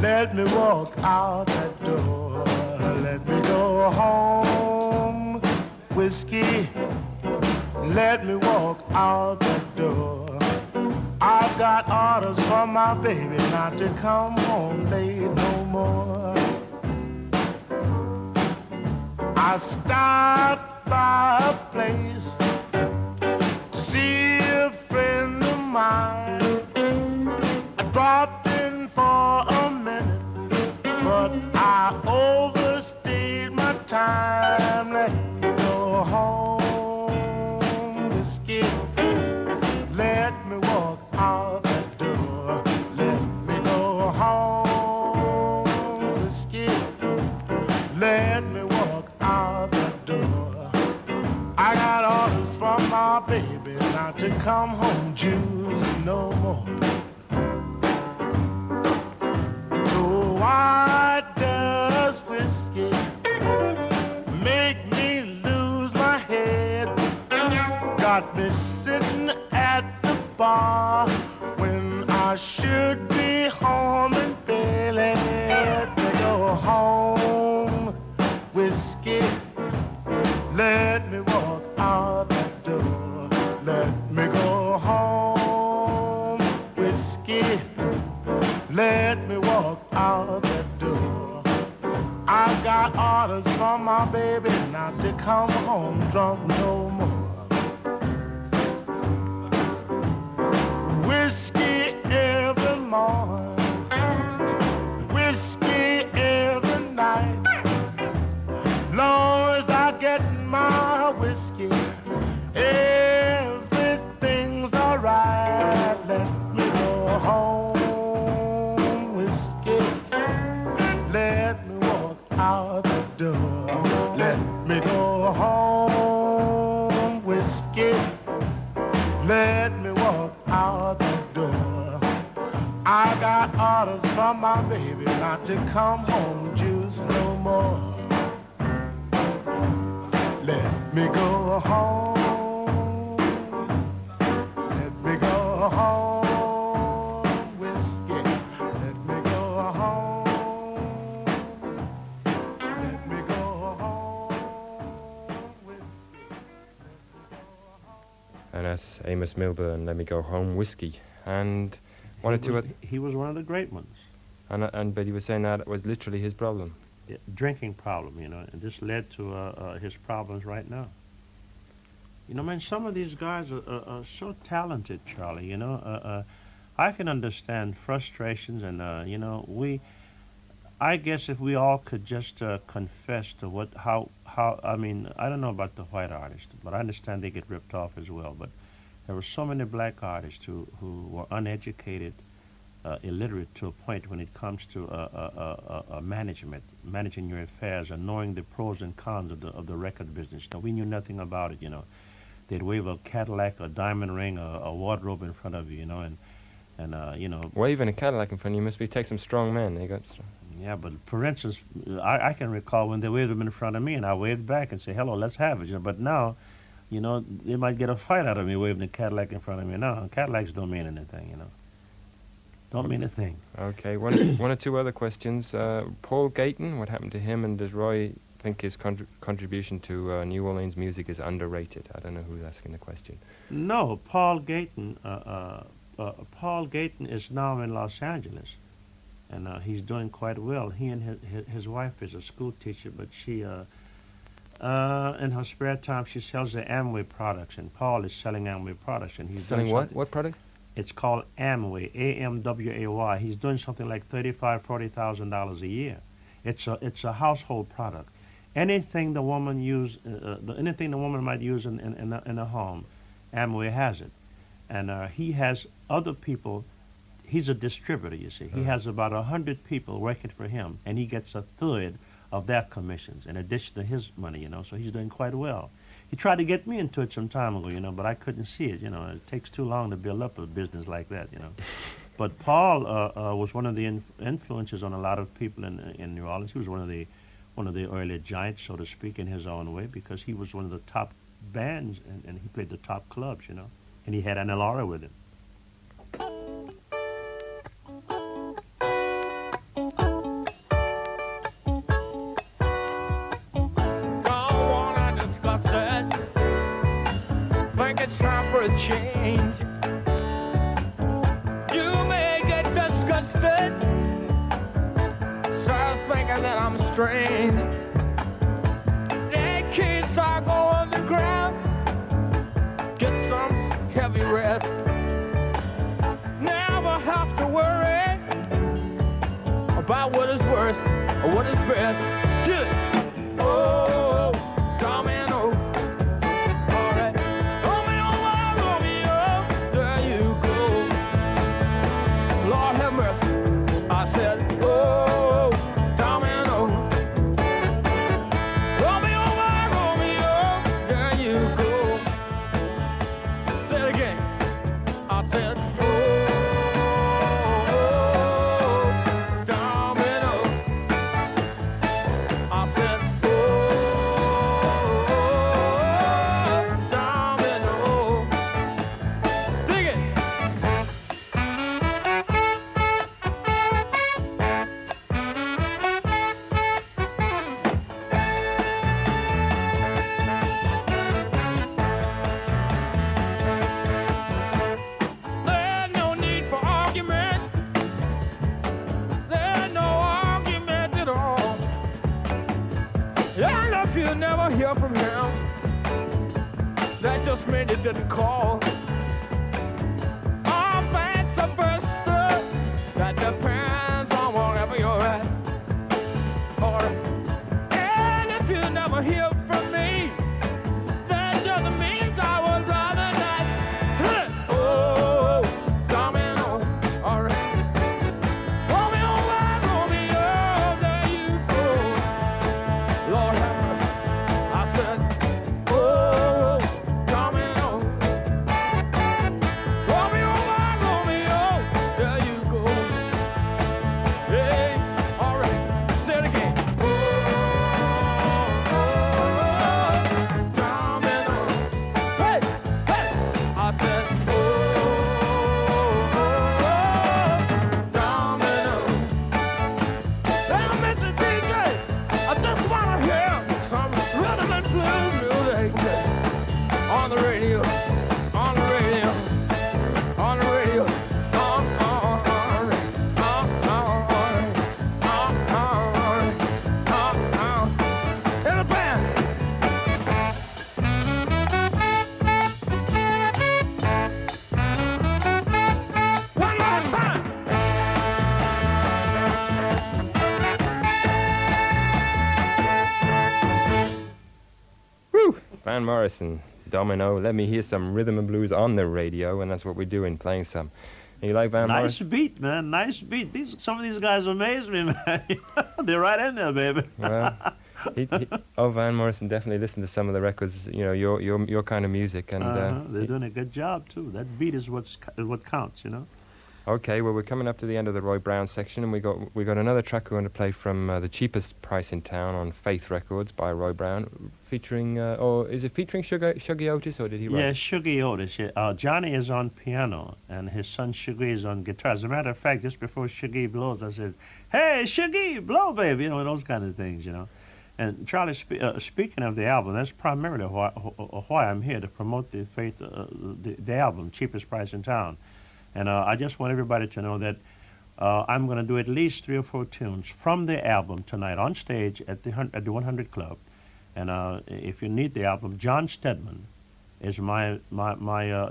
Let me walk out that door. Let me go home, whiskey. Let me walk out that door. I've got orders from my baby not to come home late no more. I stopped by a place to see a friend of mine. I dropped in for a minute, but I overstayed my time. Let me go home, whiskey. Let me walk out that door. Let me go home, whiskey. Let me walk out that door. I got orders from my baby not to come home juicing no more. So why does whiskey make me lose my head? Got me sitting at the bar when I should be home in bed. Let me go home, whiskey. Let me walk out that door. Let me go home, whiskey. Let me walk out that door. I got orders from my baby not to come home drunk no more. Whiskey every morning, whiskey every night. Long as I get my whiskey, everything's alright. Let me go home, whiskey. Let me walk out the door. Let me go home, whiskey. Let me walk out the door. I got orders from my baby not to come home juice no more. Let me go home. Let me go home, whiskey. Let me go home. Let me go home, whiskey. And that's Amos Milburn, Let Me Go Home, Whiskey. And one or two He was one of the great ones. but he was saying that was literally his problem. Yeah, drinking problem, and this led to his problems right now. Man, some of these guys are so talented, Charlie. I can understand frustrations, and I guess if we all could just confess to how I don't know about the white artists, but I understand they get ripped off as well. But there were so many black artists who were uneducated, illiterate to a point when it comes to managing your affairs and knowing the pros and cons of the record business. We knew nothing about it. They'd wave a Cadillac, a diamond ring, a wardrobe in front of you, and Waving a Cadillac in front of you must take some strong men. They got strong. Yeah, but for instance, I can recall when they waved them in front of me, and I waved back and said, "Hello, let's have it." But now, they might get a fight out of me waving a Cadillac in front of me. No, Cadillacs don't mean anything. Don't mean a thing. Okay, one or two other questions. Paul Gayton, what happened to him, and does Roy think his contribution to New Orleans music is underrated? I don't know who's asking the question. No, Paul Gayton. Paul Gayton is now in Los Angeles, and he's doing quite well. He and his wife is a school teacher, but she, in her spare time, she sells the Amway products, and Paul is selling Amway products, and he's selling doing what? something- What product? It's called Amway, AMWAY. He's doing something like $40,000 a year. It's a household product. Anything the woman anything the woman might use in a home, Amway has it. And he has other people. He's a distributor, you see. He has about 100 people working for him, and he gets a third of their commissions in addition to his money, so he's doing quite well. He tried to get me into it some time ago, but I couldn't see it, It takes too long to build up a business like that, But Paul was one of the influences on a lot of people in New Orleans. He was one of the early giants, so to speak, in his own way, because he was one of the top bands, and he played the top clubs, and he had an Laura with him. It's time for a change. You may get disgusted, start thinking that I'm strange. Hey kids, I go on the ground, get some heavy rest. Never have to worry about what is worse or what is best. Get it. Oh, domino. I said, oh, domino. Romeo, my Romeo, there you go. Say it again. I said, oh, domino. I said, oh, domino. Dig it. You never hear from him. That just means it didn't call. All facts are versa. That depends on wherever you're at. And if you never hear from me, that just means I was rather not. Oh, domino. All right. Romeo, my Romeo, there you go. Lord have mercy. I said, oh, domino. Romeo, my Romeo, there you go. Hey, all right, say it again. Oh, domino. Hey, hey, I said, oh, domino. Now, Mr. DJ, I just want to hear some rhythm and blues music on the radio, on the radio, on the radio, in the band. One more time. Woo! Van Morrison, Domino. Let me hear some rhythm and blues on the radio, and that's what we're doing, playing some. You like Van Nice Morrison? beat, man. Nice beat. Some of these guys amaze me, man. They're right in there, baby. Well, Van Morrison definitely listened to some of the records. Your kind of music, and They're doing a good job too. That beat is what counts, Okay, well, we're coming up to the end of the Roy Brown section, and we got another track we're going to play from the cheapest price in town on Faith Records by Roy Brown, featuring, or is it featuring Shuggy Otis, or did he write? Yeah, Shuggy Otis. Yeah. Johnny is on piano, and his son Shuggy is on guitar. As a matter of fact, just before Shuggy blows, I said, "Hey, Shuggy, blow, baby," those kind of things, And Charlie, speaking of the album, that's primarily why I'm here, to promote the Faith, the album, cheapest price in town. And I just want everybody to know that I'm going to do at least 3 or 4 tunes from the album tonight on stage at the 100 Club. And if you need the album, John Stedman is my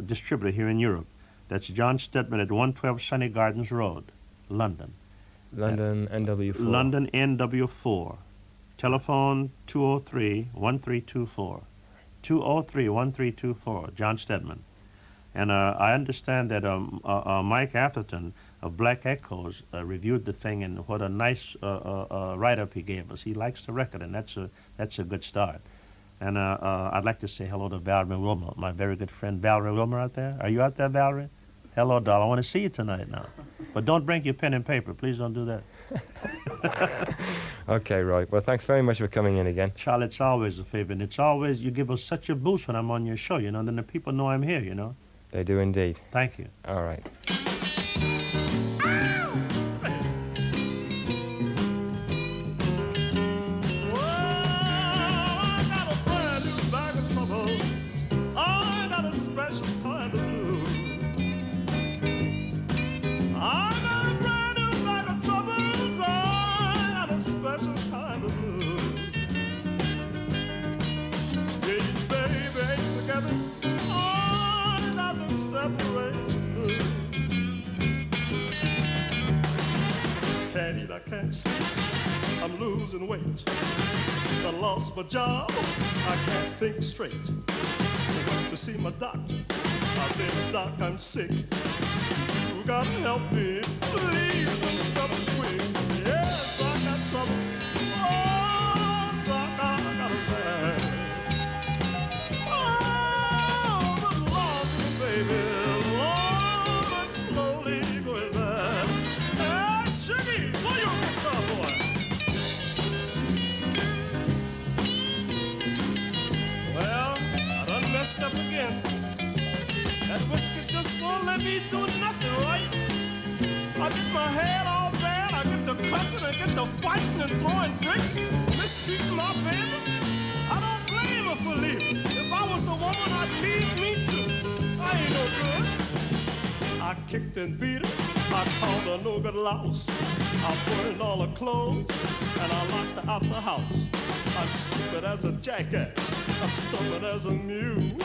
distributor here in Europe. That's John Stedman at 112 Sunny Gardens Road, London. London NW4. London NW4. Telephone 203-1324. 203-1324, John Stedman. And I understand that Mike Atherton of Black Echoes reviewed the thing, and what a nice write-up he gave us. He likes the record, and that's a good start. And I'd like to say hello to Valerie Wilmer, my very good friend Valerie Wilmer out there. Are you out there, Valerie? Hello, doll. I want to see you tonight now. But don't bring your pen and paper. Please don't do that. Okay, Roy. Well, thanks very much for coming in again. Charlie, it's always a favor. And it's always, you give us such a boost when I'm on your show, you know, and then the people know I'm here, you know. They do indeed. Thank you. All right. I can't sleep, I'm losing weight. The loss of a job, I can't think straight. I went to see my doctor, I said, Doc, I'm sick. You gotta help me, please do something quick. Yes, I got trouble. Oh, Doc, I got a bag. Oh, the loss of a baby, long but slowly going back. Hey, Shiggy, what you guitar boy? Well, I done messed up again. That whiskey just won't let me do nothing right. I get my head all bad, I get to cussing, I get to fighting and throwing bricks, mistreating my baby. I don't blame her for leaving. If I was a woman, I'd leave me too. I ain't no good. I kicked and beat her, I called her no good louse. I burned all her clothes, and I locked her out the house. I'm stupid as a jackass, I'm stubborn as a mule.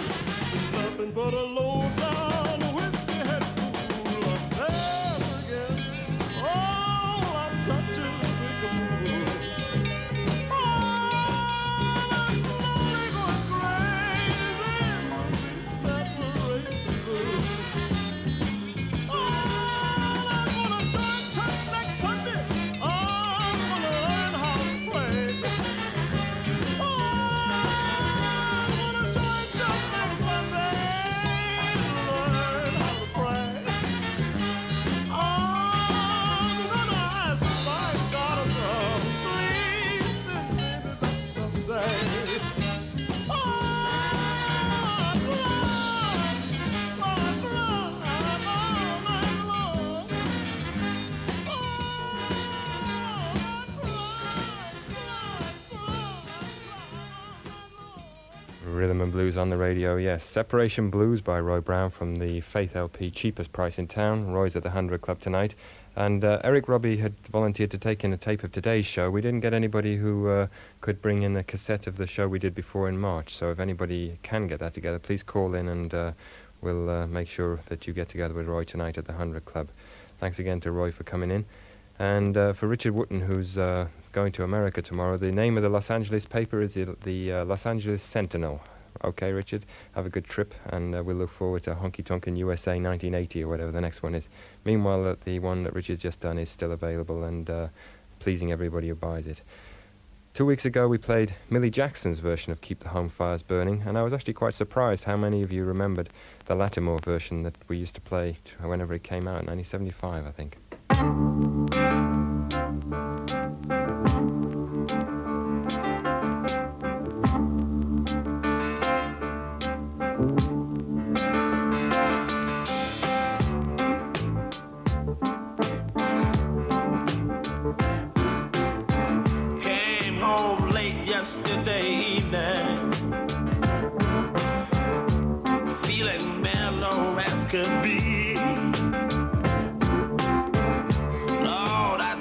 Nothing but a low-down whiskey-head fool. Never again, oh, I'm touching the blues. Oh, I'm slowly going crazy, separation blues. Oh, I'm gonna join church next Sunday. Oh, I'm gonna learn how to pray. Oh, I'm gonna join church next Sunday. Learn how to pray. Oh, I'm gonna ask my God above, please send me to them someday. Oh, I cried all night long. Rhythm and Blues on the radio, yes. Separation Blues by Roy Brown from the Faith LP, cheapest price in town. Roy's at the 100 Club tonight. And Eric Robbie had volunteered to take in a tape of today's show. We didn't get anybody who could bring in a cassette of the show we did before in March. So if anybody can get that together, please call in and we'll make sure that you get together with Roy tonight at the 100 Club. Thanks again to Roy for coming in. And for Richard Wooten, who's going to America tomorrow, the name of the Los Angeles paper is the Los Angeles Sentinel. Okay, Richard, have a good trip, and we'll look forward to Honky Tonk in USA 1980 or whatever the next one is. Meanwhile, the one that Richard's just done is still available and pleasing everybody who buys it. 2 weeks ago, we played Millie Jackson's version of Keep the Home Fires Burning, and I was actually quite surprised how many of you remembered the Lattimore version that we used to play whenever it came out in 1975, I think. Came home late yesterday evening, feeling mellow as could be. Lord, I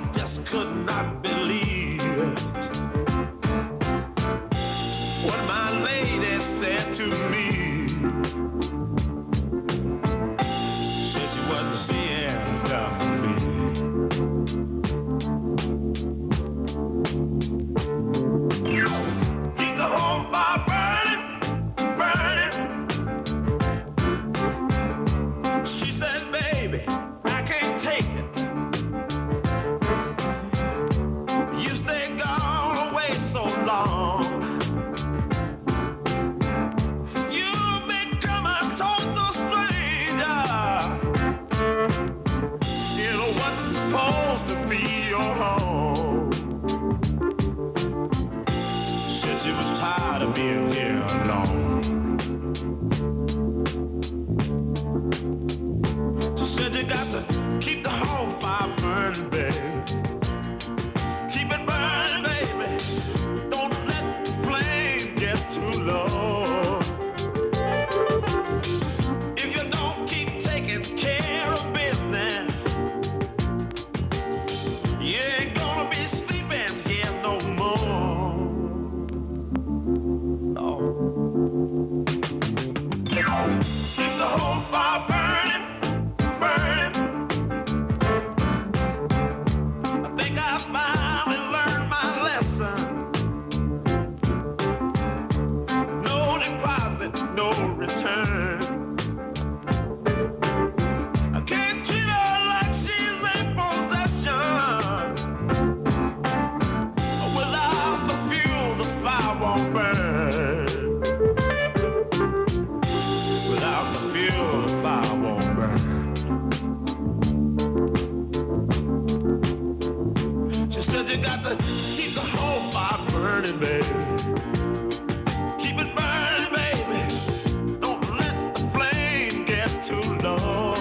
baby, I can't take it. You stay gone away so long. You become a total stranger in what's supposed to be your home. Said she was tired of being here alone. Said you got to keep the home fire burning, baby. Keep it burning, baby. Don't let the flame get too low. If you don't keep taking care of business, you ain't gonna be sleeping here no more. No. Keep the home fire burning. I think I finally learned my lesson. No deposit, no return. I can't treat her like she's a possession. Without the fuel, the fire won't burn. Without the fuel, the fire won't burn. Said you got to keep the whole fire burning, baby. Keep it burning, baby. Don't let the flame get too low.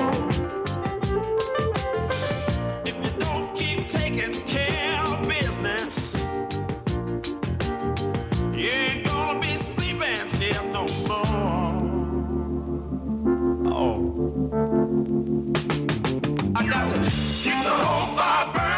If you don't keep taking care of business, you ain't gonna be sleeping here no more. Oh, I got to keep the whole fire burning.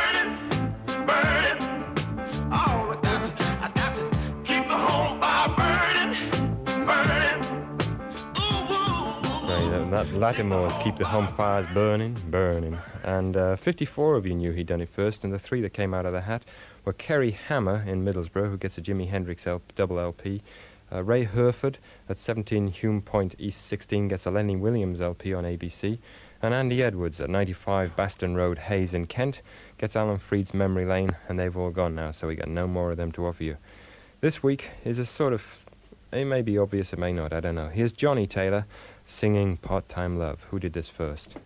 That Lattimore's Keep the Home Fires Burning, Burning. And 54 of you knew he'd done it first, and the three that came out of the hat were Kerry Hammer in Middlesbrough, who gets a Jimi Hendrix double LP. Ray Herford at 17 Hume Point East 16 gets a Lenny Williams LP on ABC. And Andy Edwards at 95 Baston Road, Hayes in Kent gets Alan Freed's Memory Lane, and they've all gone now, so we got no more of them to offer you. This week is a sort of, it may be obvious, it may not, I don't know. Here's Johnny Taylor singing Part-Time Love. Who did this first?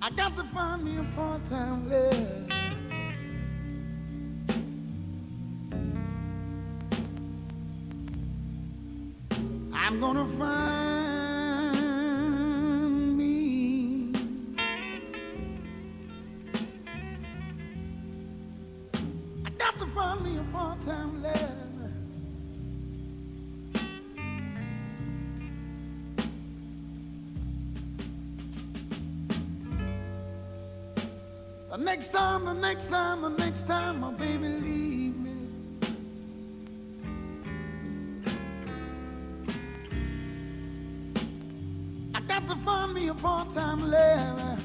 I got to find me a part-time love. I'm gonna find me I got to find me a part-time love. The next time my baby leave me, I got to find me a part-time love.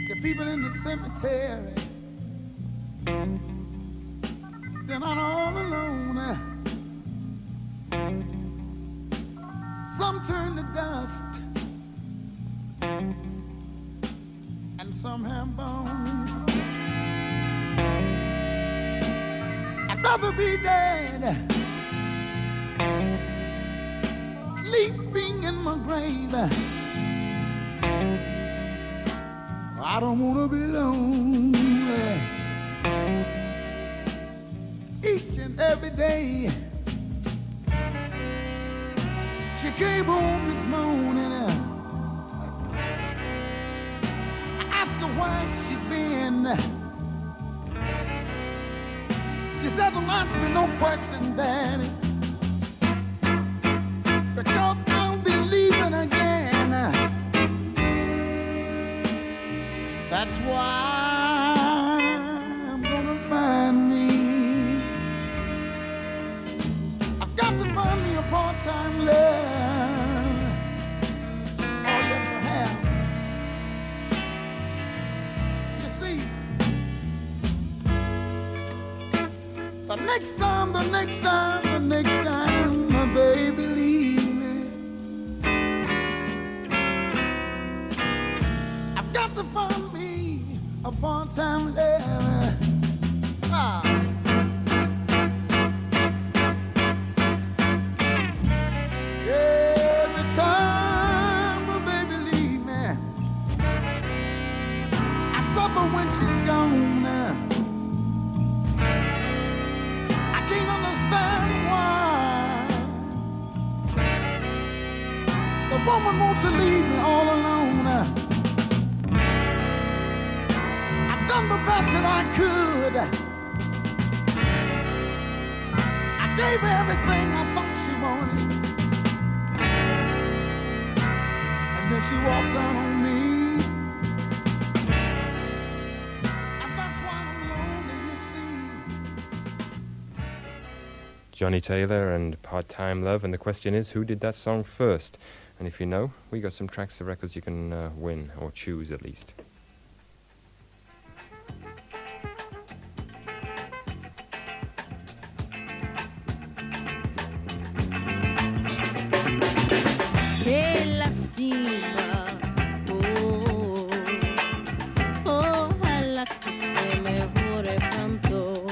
The people in the cemetery, they're not all alone. Some turn to dust, and some have bones. I'd rather be dead, sleeping in my grave. I don't want to be lonely each and every day. She came home this morning. I asked her where she'd been. She said, don't ask me no question, Daddy, because I'll be leaving again. That's why I'm gonna find me part-time love. Oh, yes, I have. You see, the next time, my baby leave me, I've got to find me a part-time love. Ah. Every time my baby leave me, I suffer when she's gone. I can't understand why the woman wants to leave me all alone. I've done the best that I could. I gave her everything I thought she wanted. Then she walked out on me, and that's why I'm lonely, you see. Johnny Taylor and Part-Time Love, and the question is, who did that song first? And if you know, we got some tracks of records you can win, or choose at least. Che lastima, oh, ojalá que se me borre pronto.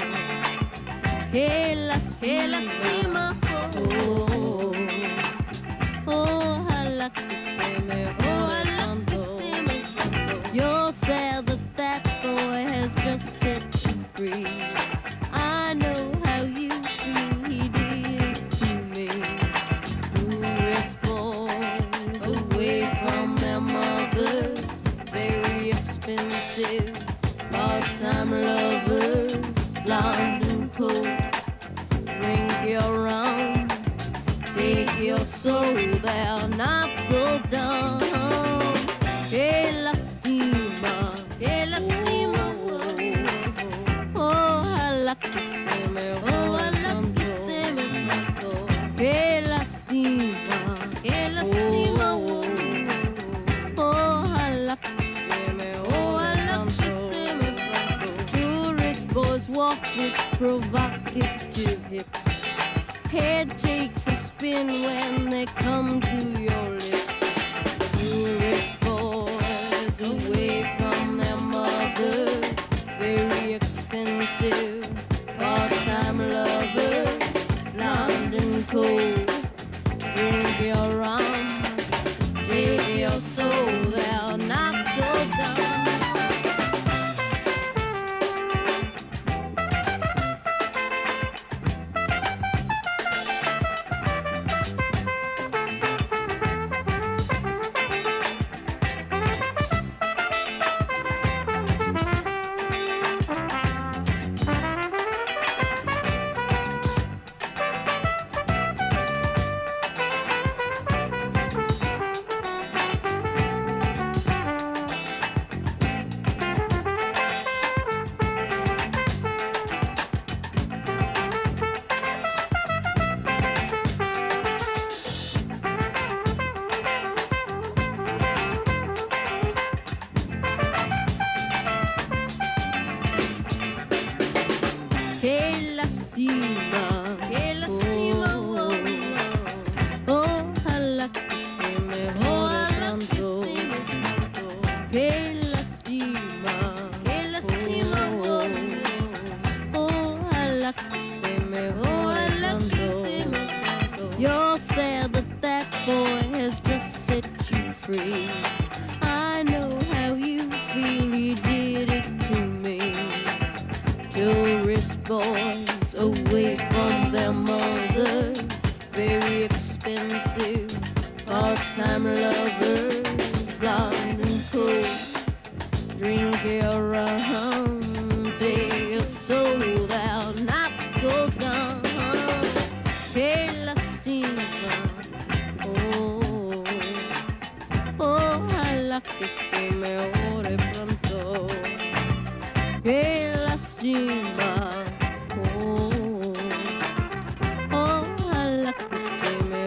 Che lastima, oh, ojalá que se me borre pronto. You're sad that boy has just set you free. I know how you feel, he did to me. Away from their mothers, very expensive, part-time lovers, blonde and cold. Drink your rum, take your soul, they're not so dumb. Que lastima, ojalá que se me pronto. Que lastima, ojalá que se me pronto. Tourist boys walk with provocative hips. Head takes a spin when they come to your lips. Tourist boys away from their mothers, very expensive, part-time lovers, blonde and cold. Drink your rum, take your soul, they're not so dumb. Que lastima, oh, ojalá que se me borre pronto. Que lastima, oh, ojalá que se me borre pronto. You're sad that boy has just set you free. I know how you feel, he did it to me. Tourist boys away from their mothers, very expensive, part-time lovers, blonde and cold. Drink your rum, take your soul, they're not so dumb. Que lastima, oh, ojalá que se me borre pronto. Que lastima, oh, ojalá que se me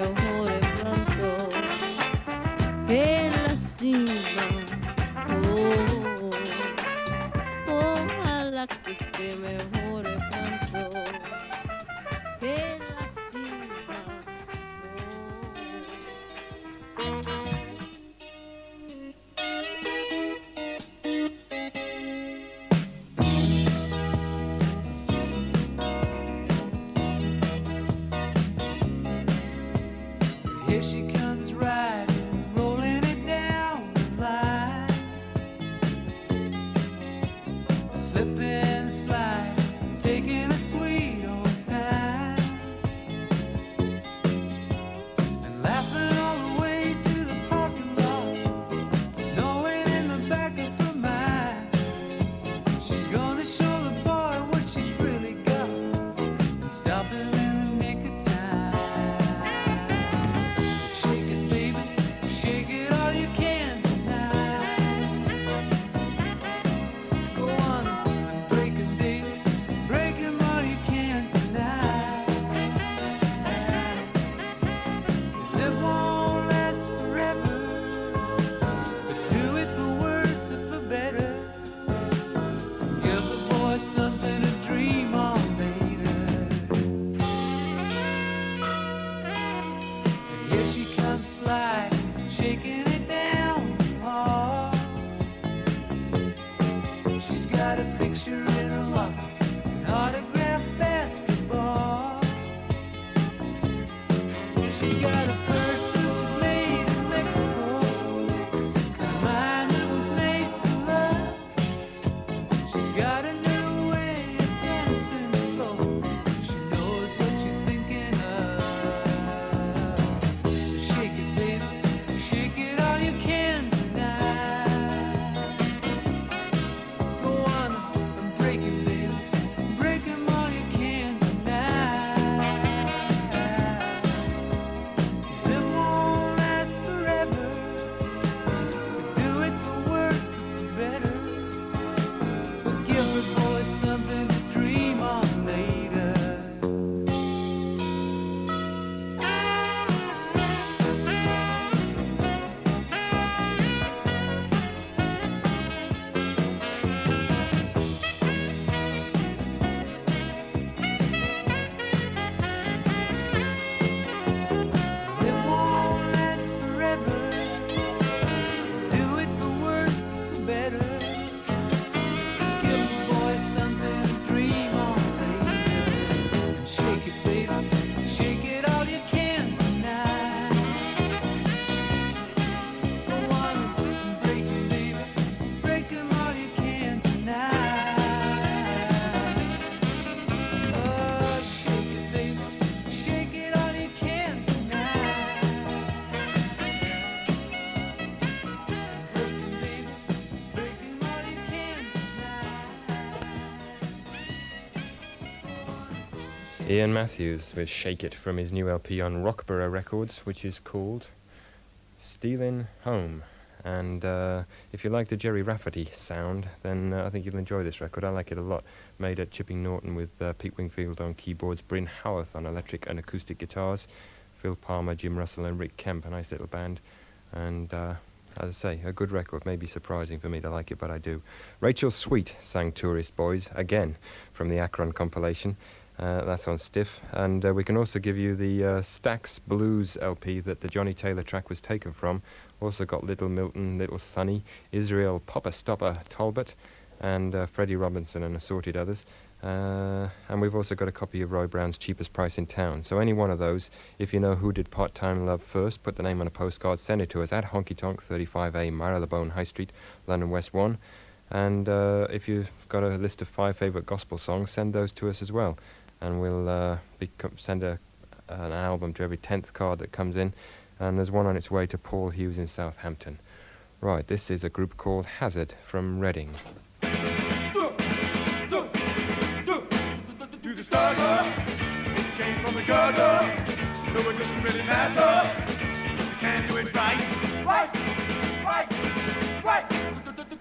Here she comes riding, rolling it down the line, slipping and sliding, taking a sweet old time, and laughing all the way to the parking lot, knowing in the back of her mind she's gonna show the boy what she's really got and stop him in the nick of time. Shake it, baby, shake it all you can tonight. Go on and break it, baby, break 'em all you can tonight. 'Cause it won't last forever, but do it for worse or for better. Give the boy something to dream on later. And here she comes sliding, shaking it down hard. She's got a picture in her locker, an autographed basketball. She's got a purse that was made in Mexico, a mind that was made for love. She's got a new way of dancing slow. She knows what you're thinking of. So shake it, baby, shake it all you can tonight. Go on and break it, baby, break 'em all you can tonight. 'Cause it won't last forever, but do it for worse or for better. But give the boy something to dream on later. It won't last forever, do it for worse or for better. Give the boy something to dream on later. And shake it, baby, shake it all you can tonight. Go on and break it, baby, break 'em all you can tonight. Oh, shake it, baby, shake it all you can tonight. Break it, baby, break 'em all you can tonight. Ian Matthews with Shake It from his new LP on Rockborough Records, which is called Stealin' Home. And if you like the Jerry Rafferty sound, then I think you'll enjoy this record. I like it a lot. Made at Chipping Norton with Pete Wingfield on keyboards, Bryn Howarth on electric and acoustic guitars, Phil Palmer, Jim Russell and Rick Kemp, a nice little band. And as I say, a good record. Maybe surprising for me to like it, but I do. Rachel Sweet sang Tourist Boys, again, from the Akron compilation. That's on Stiff. And we can also give you the Stax Blues LP that the Johnny Taylor track was taken from. Also got Little Milton, Little Sonny, Israel Popper Stopper Talbot, and Freddie Robinson and assorted others. And we've also got a copy of Roy Brown's Cheapest Price in Town. So any one of those, if you know who did Part-Time Love first, put the name on a postcard, send it to us at Honky Tonk, 35A, Marylebone High Street, London West 1. And if you've got a list of 5 favourite gospel songs, send those to us as well. And we'll send an album to every 10th card that comes in. And there's one on its way to Paul Hughes in Southampton. Right, this is a group called Hazard from Reading. To the starter, it came from the gutter. No, it doesn't really matter. You can do it right.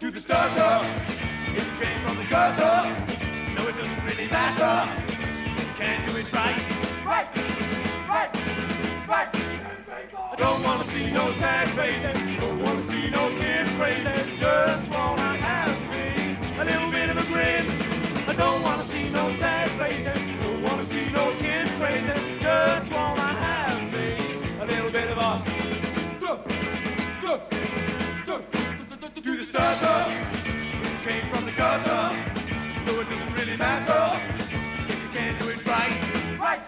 To the starter, it came from the gutter. No, it doesn't really matter. You can do it right. I don't want to see no sad faces. Don't want to see no kids crazy. Just wanna have me a little bit of a grin. I don't want to see no sad faces. Don't want to see no kids crazy. Just wanna have me a little bit of a to the starter. It came from the gutter. No, it doesn't really matter if you can't do it right.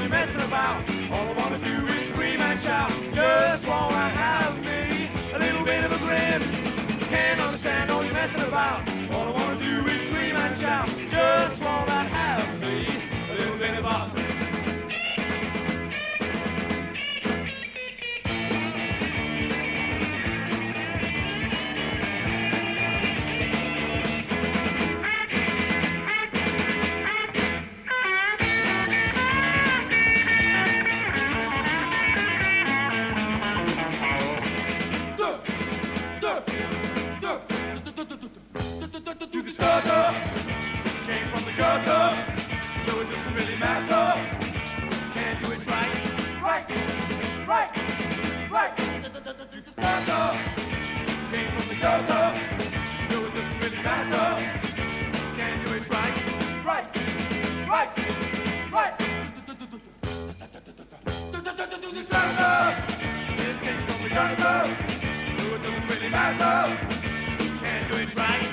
you're messing about. All I wanna do is scream and shout. Just wanna have me a little bit of a grin. Can't understand all you're messing about. All I wanna do is scream and shout. Just wanna have me a little bit of a grin. Do the stutter, came from the gutter. No, it doesn't really matter. Can't do it right. Do the stutter, came from the gutter. No, it doesn't really matter. Can't do it right. Do the stutter, it came from the gutter. No, it doesn't really matter. Can't do it right.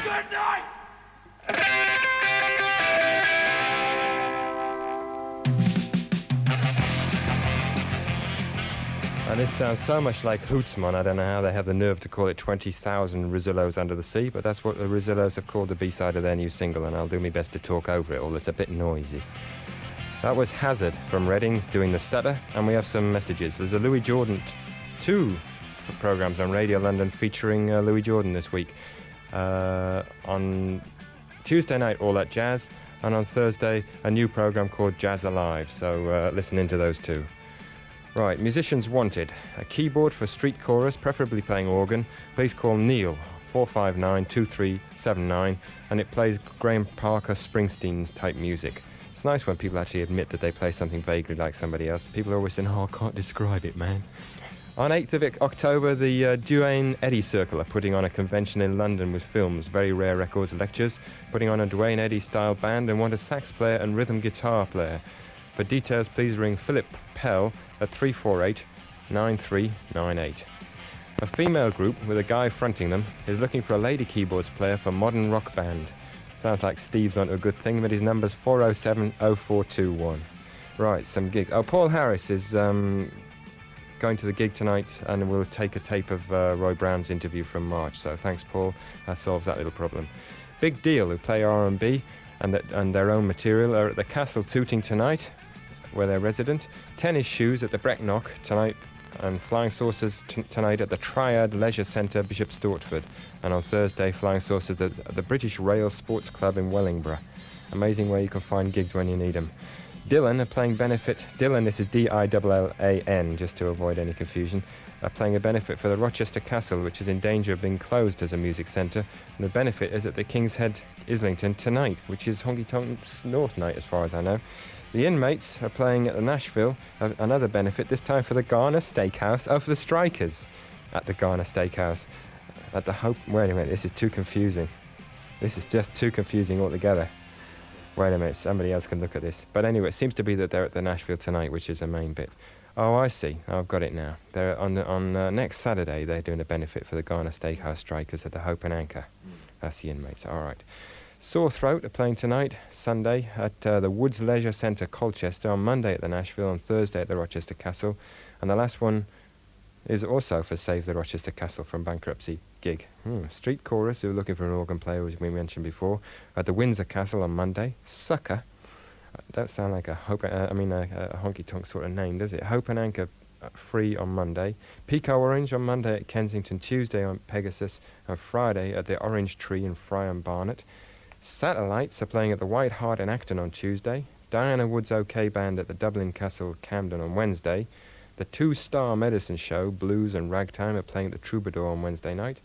Good night. And this sounds so much like Hootsman, I don't know how they have the nerve to call it 20,000 Rizzillos Under the Sea, but that's what the Rizzillos have called the B-side of their new single, and I'll do my best to talk over it, although it's a bit noisy. That was Hazard from Reading doing the stutter, and we have some messages. There's a Louis Jordan 2 programs on Radio London featuring Louis Jordan this week. On Tuesday night, All That Jazz, and on Thursday, a new program called Jazz Alive, so listen into those two. Right, musicians wanted. A keyboard for street chorus, preferably playing organ. Please call Neil, 459-2379, and it plays Graham Parker Springsteen type music. It's nice when people actually admit that they play something vaguely like somebody else. People are always saying, oh, I can't describe it, man. On 8th of October, the Duane Eddy Circle are putting on a convention in London with films, Very Rare Records lectures, putting on a Duane Eddy-style band and want a sax player and rhythm guitar player. For details, please ring Philip Pell at 348-9398. A female group, with a guy fronting them, is looking for a lady keyboards player for modern rock band. Sounds like Steve's onto a good thing, but his number's 407-0421. Right, some gigs. Oh, Paul Harris is going to the gig tonight, and we'll take a tape of Roy Brown's interview from March, so thanks, Paul. That solves that little problem. Big Deal, who play R&B and their own material, are at the Castle Tooting tonight, where they're resident. Tennis Shoes at the Brecknock tonight, and Flying Saucers tonight at the Triad Leisure Centre, Bishop Stortford, and on Thursday, Flying Saucers at the British Rail Sports Club in Wellingborough. Amazing way you can find gigs when you need them. Dylan are playing benefit. Dylan, this is D-I-L-L-A-N, just to avoid any confusion, are playing a benefit for the Rochester Castle, which is in danger of being closed as a music centre. And the benefit is at the King's Head, Islington, tonight, which is Honky Tonk's North Night, as far as I know. The Inmates are playing at the Nashville, another benefit, this time for the Garner Steakhouse. Oh, for the Strikers at the Garner Steakhouse. At the Hope... Wait a minute, this is too confusing. This is just too confusing altogether. Wait a minute, somebody else can look at this. But anyway, it seems to be that they're at the Nashville tonight, which is the main bit. Oh, I see. I've got it now. They're on next Saturday, they're doing a benefit for the Garner Steakhouse Strikers at the Hope and Anchor. That's the Inmates. All right. Sore Throat are playing tonight, Sunday, at the Woods Leisure Centre, Colchester, on Monday at the Nashville, on Thursday at the Rochester Castle. And the last one is also for Save the Rochester Castle from Bankruptcy gig. Street Chorus, who are looking for an organ player, as we mentioned before, at the Windsor Castle on Monday. Sucker, that sounds like a honky tonk sort of name, does it? Hope and Anchor free on Monday. Pico Orange on Monday at Kensington, Tuesday on Pegasus, and Friday at the Orange Tree in Fry and Barnet. Satellites are playing at the White Hart in Acton on Tuesday. Diana Wood's OK Band at the Dublin Castle, Camden on Wednesday. The Two-Star Medicine Show, Blues and Ragtime, are playing at the Troubadour on Wednesday night.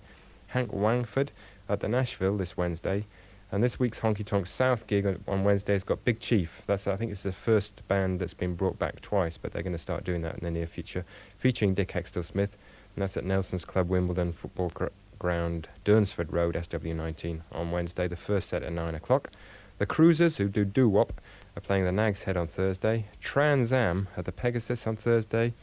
Hank Wangford at the Nashville this Wednesday. And this week's Honky Tonk South gig on Wednesday has got Big Chief. I think it's the first band that's been brought back twice, but they're going to start doing that in the near future, featuring Dick Hextall-Smith. And that's at Nelson's Club, Wimbledon Football Ground, Durnsford Road, SW19, on Wednesday, the first set at 9 o'clock. The Cruisers, who do doo-wop, are playing the Nag's Head on Thursday. Trans Am at the Pegasus on Thursday.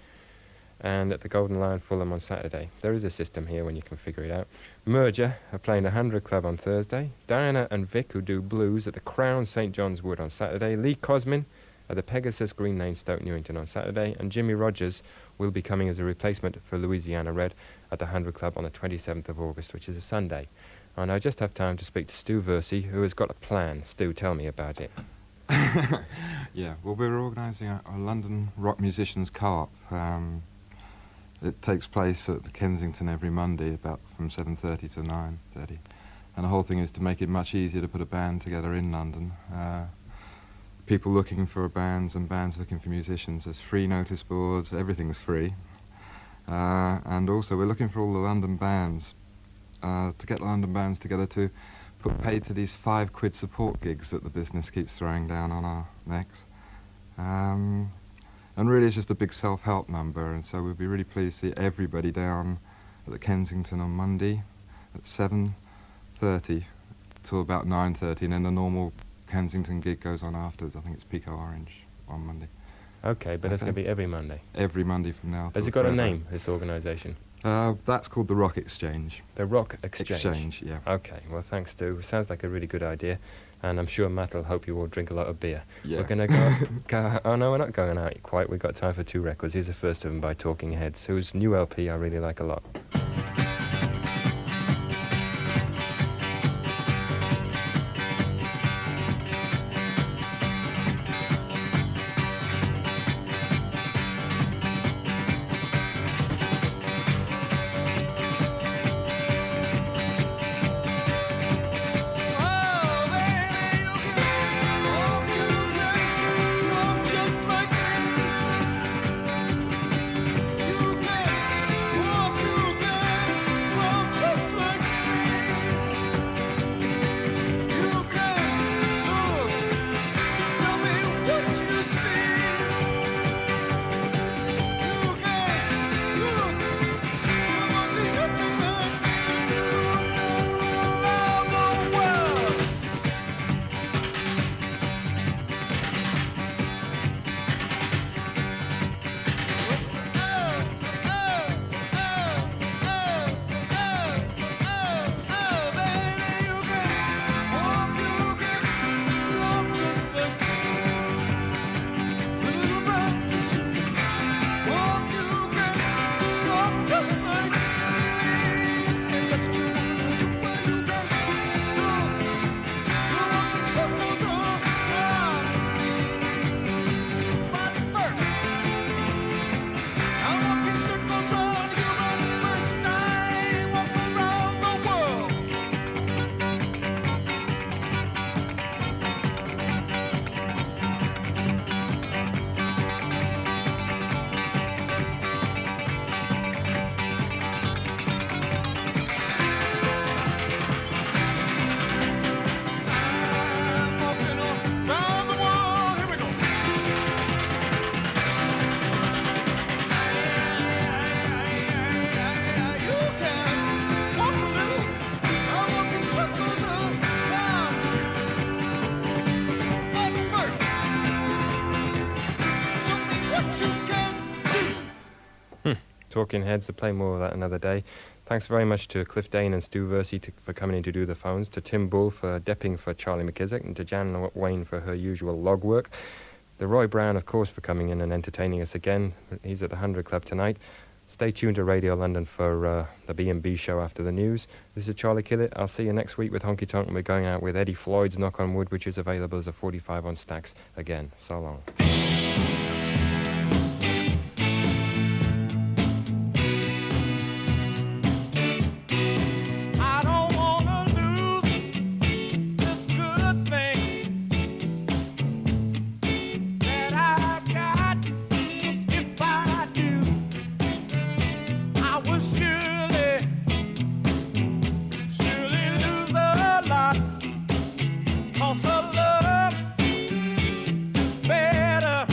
and at the Golden Lion Fulham on Saturday. There is a system here when you can figure it out. Merger are playing the 100 Club on Thursday. Diana and Vic, who do blues, at the Crown St John's Wood on Saturday. Lee Cosmin at the Pegasus Green Lane, Stoke Newington on Saturday. And Jimmy Rogers will be coming as a replacement for Louisiana Red at the 100 Club on the 27th of August, which is a Sunday. And I just have time to speak to Stu Versey, who has got a plan. Stu, tell me about it. Yeah, well, we're organising a London Rock Musicians Co-op. It takes place at the Kensington every Monday, about from 7:30 to 9:30. And the whole thing is to make it much easier to put a band together in London. People looking for bands and bands looking for musicians. There's free notice boards, everything's free. And also we're looking for all the London bands, to get the London bands together to put paid to these £5 support gigs that the business keeps throwing down on our necks. And really it's just a big self-help number, and so we'll be really pleased to see everybody down at the Kensington on Monday at 7:30 till about 9:30, and then the normal Kensington gig goes on afterwards. I think it's Pico Orange on Monday. Okay, but that's going to be every Monday. Every Monday from now. Has it got a name, this organisation? That's called the Rock Exchange. The Rock Exchange? Exchange, yeah. Okay, well, thanks, Stu. Sounds like a really good idea, and I'm sure Matt will hope you all drink a lot of beer. Yeah. We're going to go... Oh, no, we're not going out quite. We've got time for 2 records. Here's the first of them by Talking Heads, whose new LP I really like a lot. Talking Heads. I'll play more of that another day. Thanks very much to Cliff Dane and Stu Versey for coming in to do the phones, to Tim Bull for depping for Charlie McKissick, and to Jan Wayne for her usual log work. The Roy Brown, of course, for coming in and entertaining us again. He's at the 100 Club tonight. Stay tuned to Radio London for the B&B show after the news. This is Charlie Gillett. I'll see you next week with Honky Tonk, and we're going out with Eddie Floyd's Knock on Wood, which is available as a 45 on Stax again. So long. Cause her love is better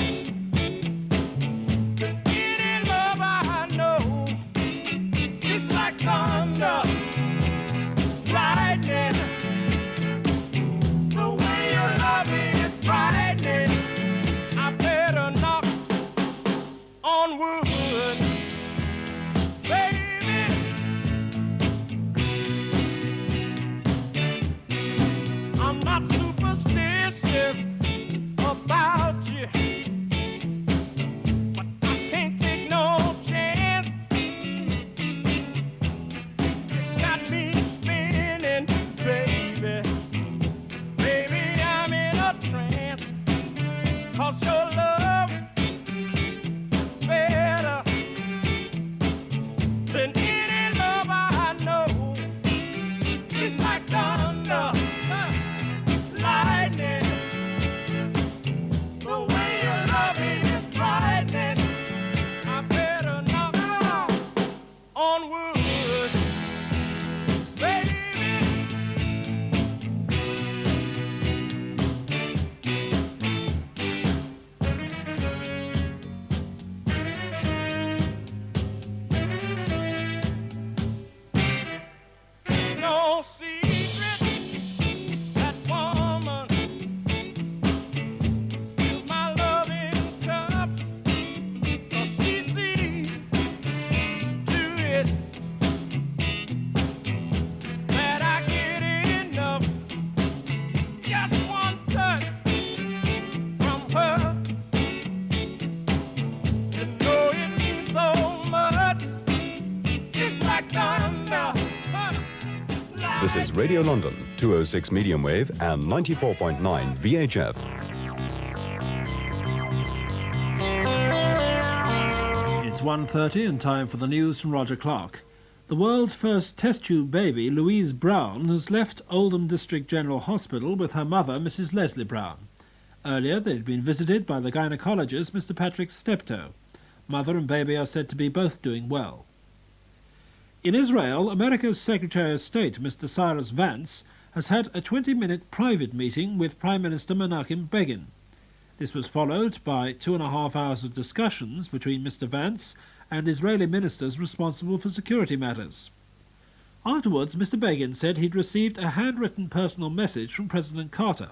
'cause your love is better than any love I know. It's like thunder, lightning. The way you love me is frightening. I better knock on wood, baby. No secret, that woman is my loving cup, 'cause she sees to it that I get enough. Just one touch from her, you know it means so much. It's like thunder. This is Radio London, 206 medium wave and 94.9 VHF. It's 1:30 and time for the news from Roger Clark. The world's first test tube baby, Louise Brown, has left Oldham District General Hospital with her mother, Mrs. Leslie Brown. Earlier, they'd been visited by the gynecologist, Mr. Patrick Steptoe. Mother and baby are said to be both doing well. In Israel, America's Secretary of State, Mr. Cyrus Vance, has had a 20-minute private meeting with Prime Minister Menachem Begin. This was followed by 2.5 hours of discussions between Mr. Vance and Israeli ministers responsible for security matters. Afterwards, Mr. Begin said he'd received a handwritten personal message from President Carter.